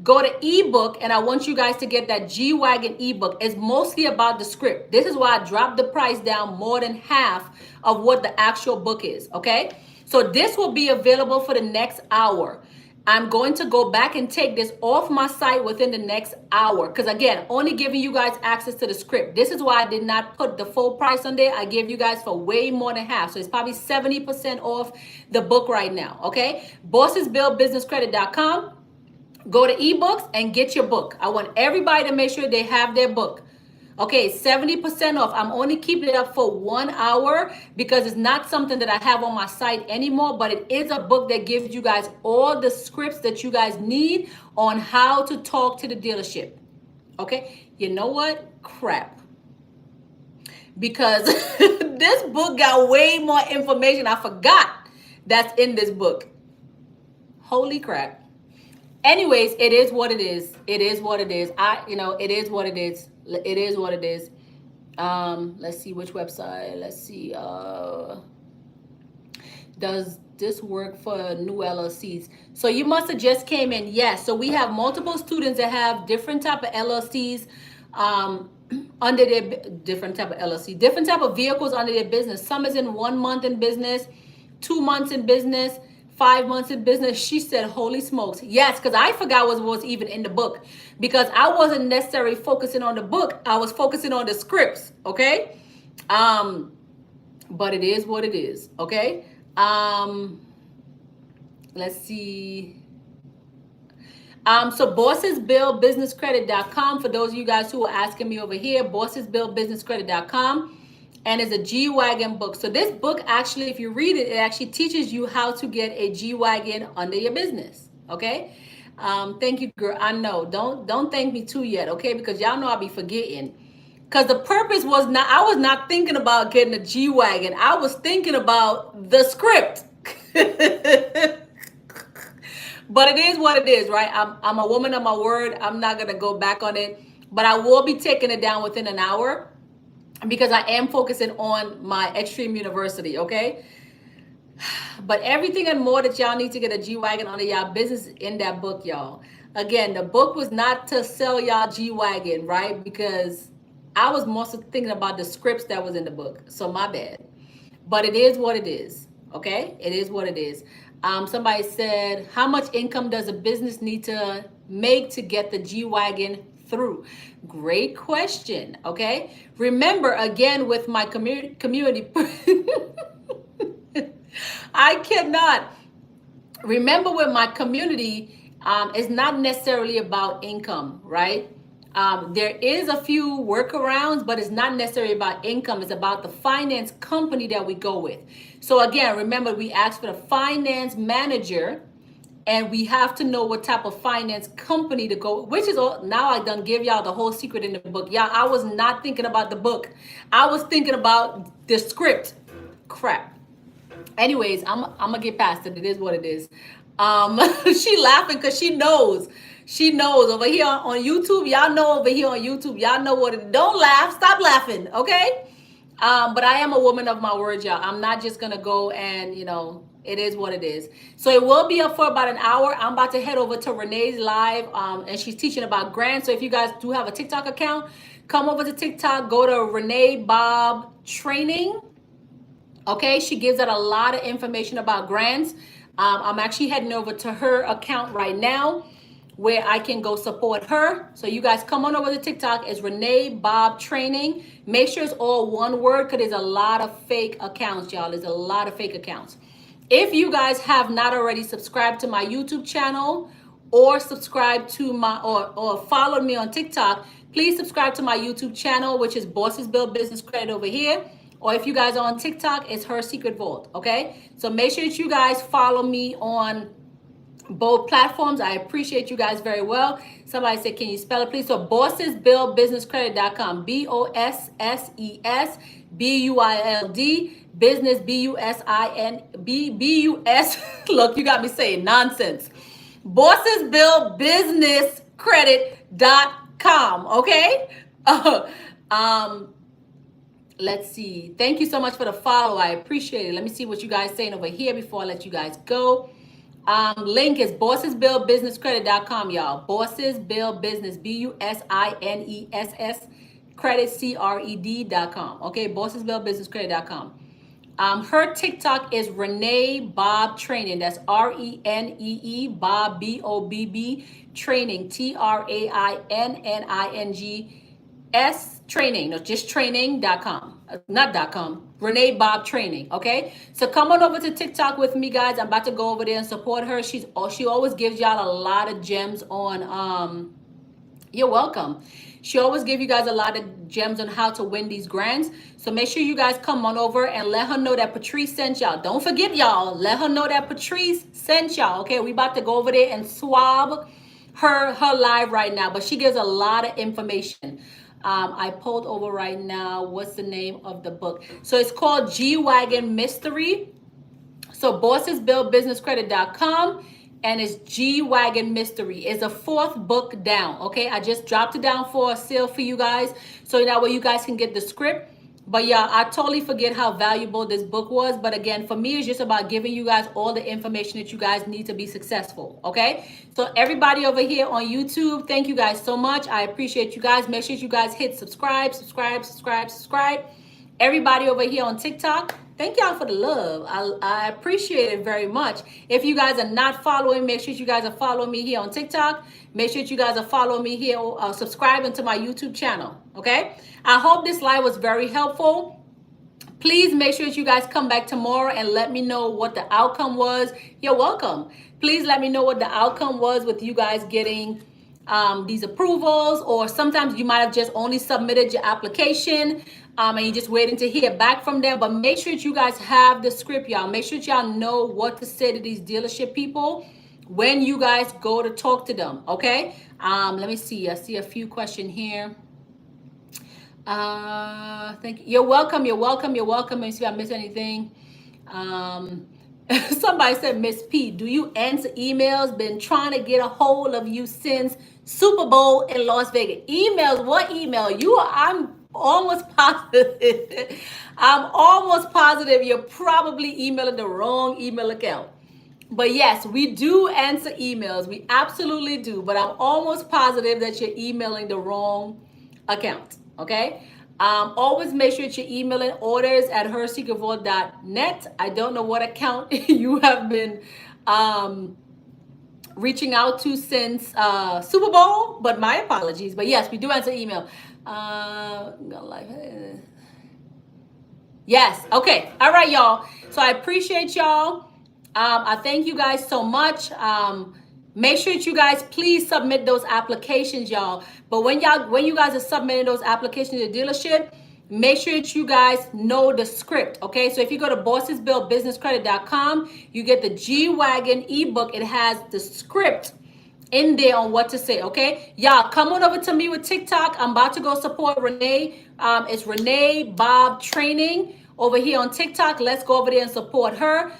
Go to ebook, and I want you guys to get that G-Wagon ebook. It's mostly about the script. This is why I dropped the price down more than half of what the actual book is, okay? So this will be available for the next hour. I'm going to go back and take this off my site within the next hour, because again, only giving you guys access to the script. This is why I did not put the full price on there. I gave you guys for way more than half. So it's probably 70% off the book right now, okay? BossesBuildBusinessCredit.com. Go to ebooks and get your book. I want everybody to make sure they have their book. Okay, 70% off. I'm only keeping it up for 1 hour because it's not something that I have on my site anymore, but it is a book that gives you guys all the scripts that you guys need on how to talk to the dealership. Okay, you know what? Crap. Because this book got way more information. I forgot that's in this book. Holy crap. Anyways, it is what it is. It is what it is. It is what it is. It is what it is. Let's see which website. Let's see. Does this work for new LLCs? So you must have just came in. Yes. So we have multiple students that have different type of LLCs under their different type of vehicles under their business. Some is in 1 month in business, 2 months in business, 5 months in business. She said, holy smokes. Yes, because I forgot what was even in the book, because I wasn't necessarily focusing on the book. I was focusing on the scripts. Okay. But it is what it is. Okay. Let's see. So BossesBuildBusinessCredit.com, for those of you guys who are asking me over here, BossesBuildBusinessCredit.com. and it's a G-Wagon book. So this book actually, if you read it, it actually teaches you how to get a G-Wagon under your business. Okay. Thank you, girl. I know. Don't thank me too yet, okay? Because y'all know I'll be forgetting. Because the purpose was not, I was not thinking about getting a G-Wagon. I was thinking about the script. But it is what it is, right? I'm a woman of my word. I'm not gonna go back on it. But I will be taking it down within an hour because I am focusing on my Extreme University, okay? But everything and more that y'all need to get a G-Wagon under y'all business in that book, y'all. Again, the book was not to sell y'all G-Wagon, right? Because I was mostly thinking about the scripts that was in the book. So my bad. But it is what it is, okay? It is what it is. Somebody said, how much income does a business need to make to get the G-Wagon through? Great question, okay? Remember, again, with my community, I cannot. Remember, with my community, it's not necessarily about income, right? There is a few workarounds, but it's not necessarily about income. It's about the finance company that we go with. So again, remember, we asked for the finance manager, and we have to know what type of finance company to go, which is all. Now I done give y'all the whole secret in the book. Y'all, I was not thinking about the book. I was thinking about the script. Crap. Anyways, I'm gonna get past it. It is what it is. She laughing because she knows. She knows over here on YouTube. Y'all know over here on YouTube. Y'all know what it. Don't laugh. Stop laughing. Okay. But I am a woman of my word, y'all. I'm not just gonna go and it is what it is. So it will be up for about an hour. I'm about to head over to Renee's live, and she's teaching about grants. So if you guys do have a TikTok account, come over to TikTok. Go to Renee Bob Training. Okay, she gives out a lot of information about grants. I'm actually heading over to her account right now where I can go support her. So you guys come on over to TikTok. It's Renee Bob Training. Make sure it's all one word because there's a lot of fake accounts, y'all. There's a lot of fake accounts. If you guys have not already subscribed to my YouTube channel or subscribe to my or followed me on TikTok, please subscribe to my YouTube channel, which is Bosses Build Business Credit over here. Or if you guys are on TikTok, it's Her Secret Vault, okay? So make sure that you guys follow me on both platforms. I appreciate you guys very well. Somebody said, can you spell it, please? So BossesBuildBusinessCredit.com, BossesBuild, business, BUSIN, look, you got me saying nonsense. BossesBuildBusinessCredit.com, okay? Let's see. Thank you so much for the follow. I appreciate it. Let me see what you guys saying over here before I let you guys go. Link is BossesBuildBusinessCredit.com, y'all. BossesBuildBusiness, BUSINESS credit CRED.com. Okay, BossesBuildBusinessCredit.com. Her TikTok is Renee Bob Training. That's RENEE Bob BOBB Training, TRAINNING Training. No, just training.com. Not .com. Renee Bob Training. Okay. So come on over to TikTok with me, guys. I'm about to go over there and support her. She always gives y'all a lot of gems on you're welcome. She always give you guys a lot of gems on how to win these grants. So make sure you guys come on over and let her know that Patrice sent y'all. Don't forget, y'all. Let her know that Patrice sent y'all. Okay, we about to go over there and swab her live right now. But she gives a lot of information. I pulled over right now. What's the name of the book? So it's called G-Wagon Mystery. So BossesBuildBusinessCredit.com. And it's G-Wagon Mystery. It's a 4th book down, okay? I just dropped it down for a sale for you guys, so that way you guys can get the script. But yeah, I totally forget how valuable this book was. But again, for me, it's just about giving you guys all the information that you guys need to be successful, okay? So everybody over here on YouTube, thank you guys so much. I appreciate you guys. Make sure you guys hit subscribe. Everybody over here on TikTok, thank y'all for the love. I appreciate it very much. If you guys are not following, make sure you guys are following me here on TikTok. Make sure you guys are following me here, subscribing to my YouTube channel, okay? I hope this live was very helpful. Please make sure that you guys come back tomorrow and let me know what the outcome was. You're welcome. Please let me know what the outcome was with you guys getting these approvals, or sometimes you might have just only submitted your application. and you're just waiting to hear back from them. But make sure that you guys have the script, y'all. Make sure that y'all know what to say to these dealership people when you guys go to talk to them, okay? Let me see. I see a few questions here. Thank you. You're welcome. You're welcome. You're welcome. Let me see if I missed anything. Um, somebody said, Miss P, do you answer emails? Been trying to get a hold of you since Super Bowl in Las Vegas. Emails? What email? I'm almost positive. I'm almost positive you're probably emailing the wrong email account. But yes, we do answer emails. We absolutely do. But I'm almost positive that you're emailing the wrong account. Okay? Always make sure that you're emailing orders at hersecretvault.net. I don't know what account you have been reaching out to since Super Bowl, but my apologies. But yes, we do answer email. Yes. Okay. All right, y'all. So I appreciate y'all. I thank you guys so much. Make sure that you guys please submit those applications, y'all. But when you guys are submitting those applications to the dealership, make sure that you guys know the script. Okay. So if you go to BossesBuildBusinessCredit.com, you get the G-Wagon ebook. It has the script in there on what to say. Okay, y'all, come on over to me with TikTok. I'm about to go support Renee. It's Renee Bob Training over here on TikTok. Let's go over there and support her.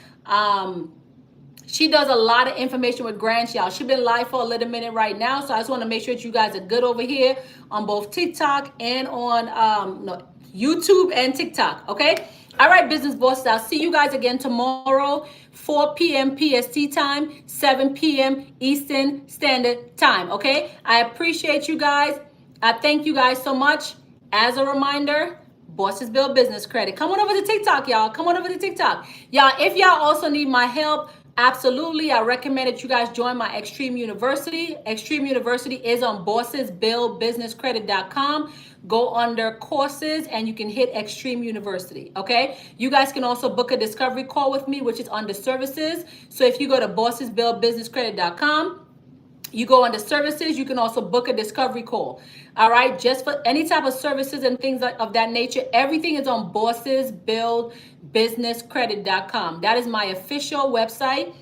She does a lot of information with grants, y'all. She's been live for a little minute right now, so I just want to make sure that you guys are good over here on both TikTok and on YouTube and TikTok. Okay. All right, business bosses. I'll see you guys again tomorrow, 4 p.m. PST time, 7 p.m. Eastern Standard Time. Okay. I appreciate you guys. I thank you guys so much. As a reminder, Bosses Build Business Credit. Come on over to TikTok, y'all. Come on over to TikTok. Y'all, if y'all also need my help, absolutely, I recommend that you guys join my Extreme University. Extreme University is on BossesBuildBusinessCredit.com. Go under courses and you can hit Extreme University, okay? You guys can also book a discovery call with me, which is under services. So if you go to BossesBuildBusinessCredit.com, you go under services, you can also book a discovery call. All right, just for any type of services and things of that nature, everything is on BossesBuildBusinessCredit.com. That is my official website,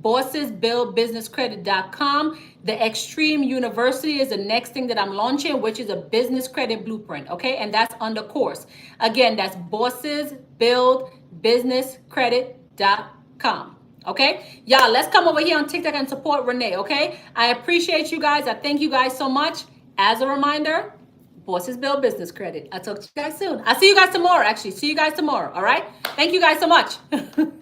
BossesBuildBusinessCredit.com. The Extreme University is the next thing that I'm launching, which is a business credit blueprint, okay? And that's under course. Again, that's BossesBuildBusinessCredit.com. Okay, y'all, let's come over here on TikTok and support Renee. Okay, I appreciate you guys. I thank you guys so much. As a reminder, Bosses Build Business Credit. I'll talk to you guys soon. I'll see you guys tomorrow. Actually, see you guys tomorrow. All right, thank you guys so much.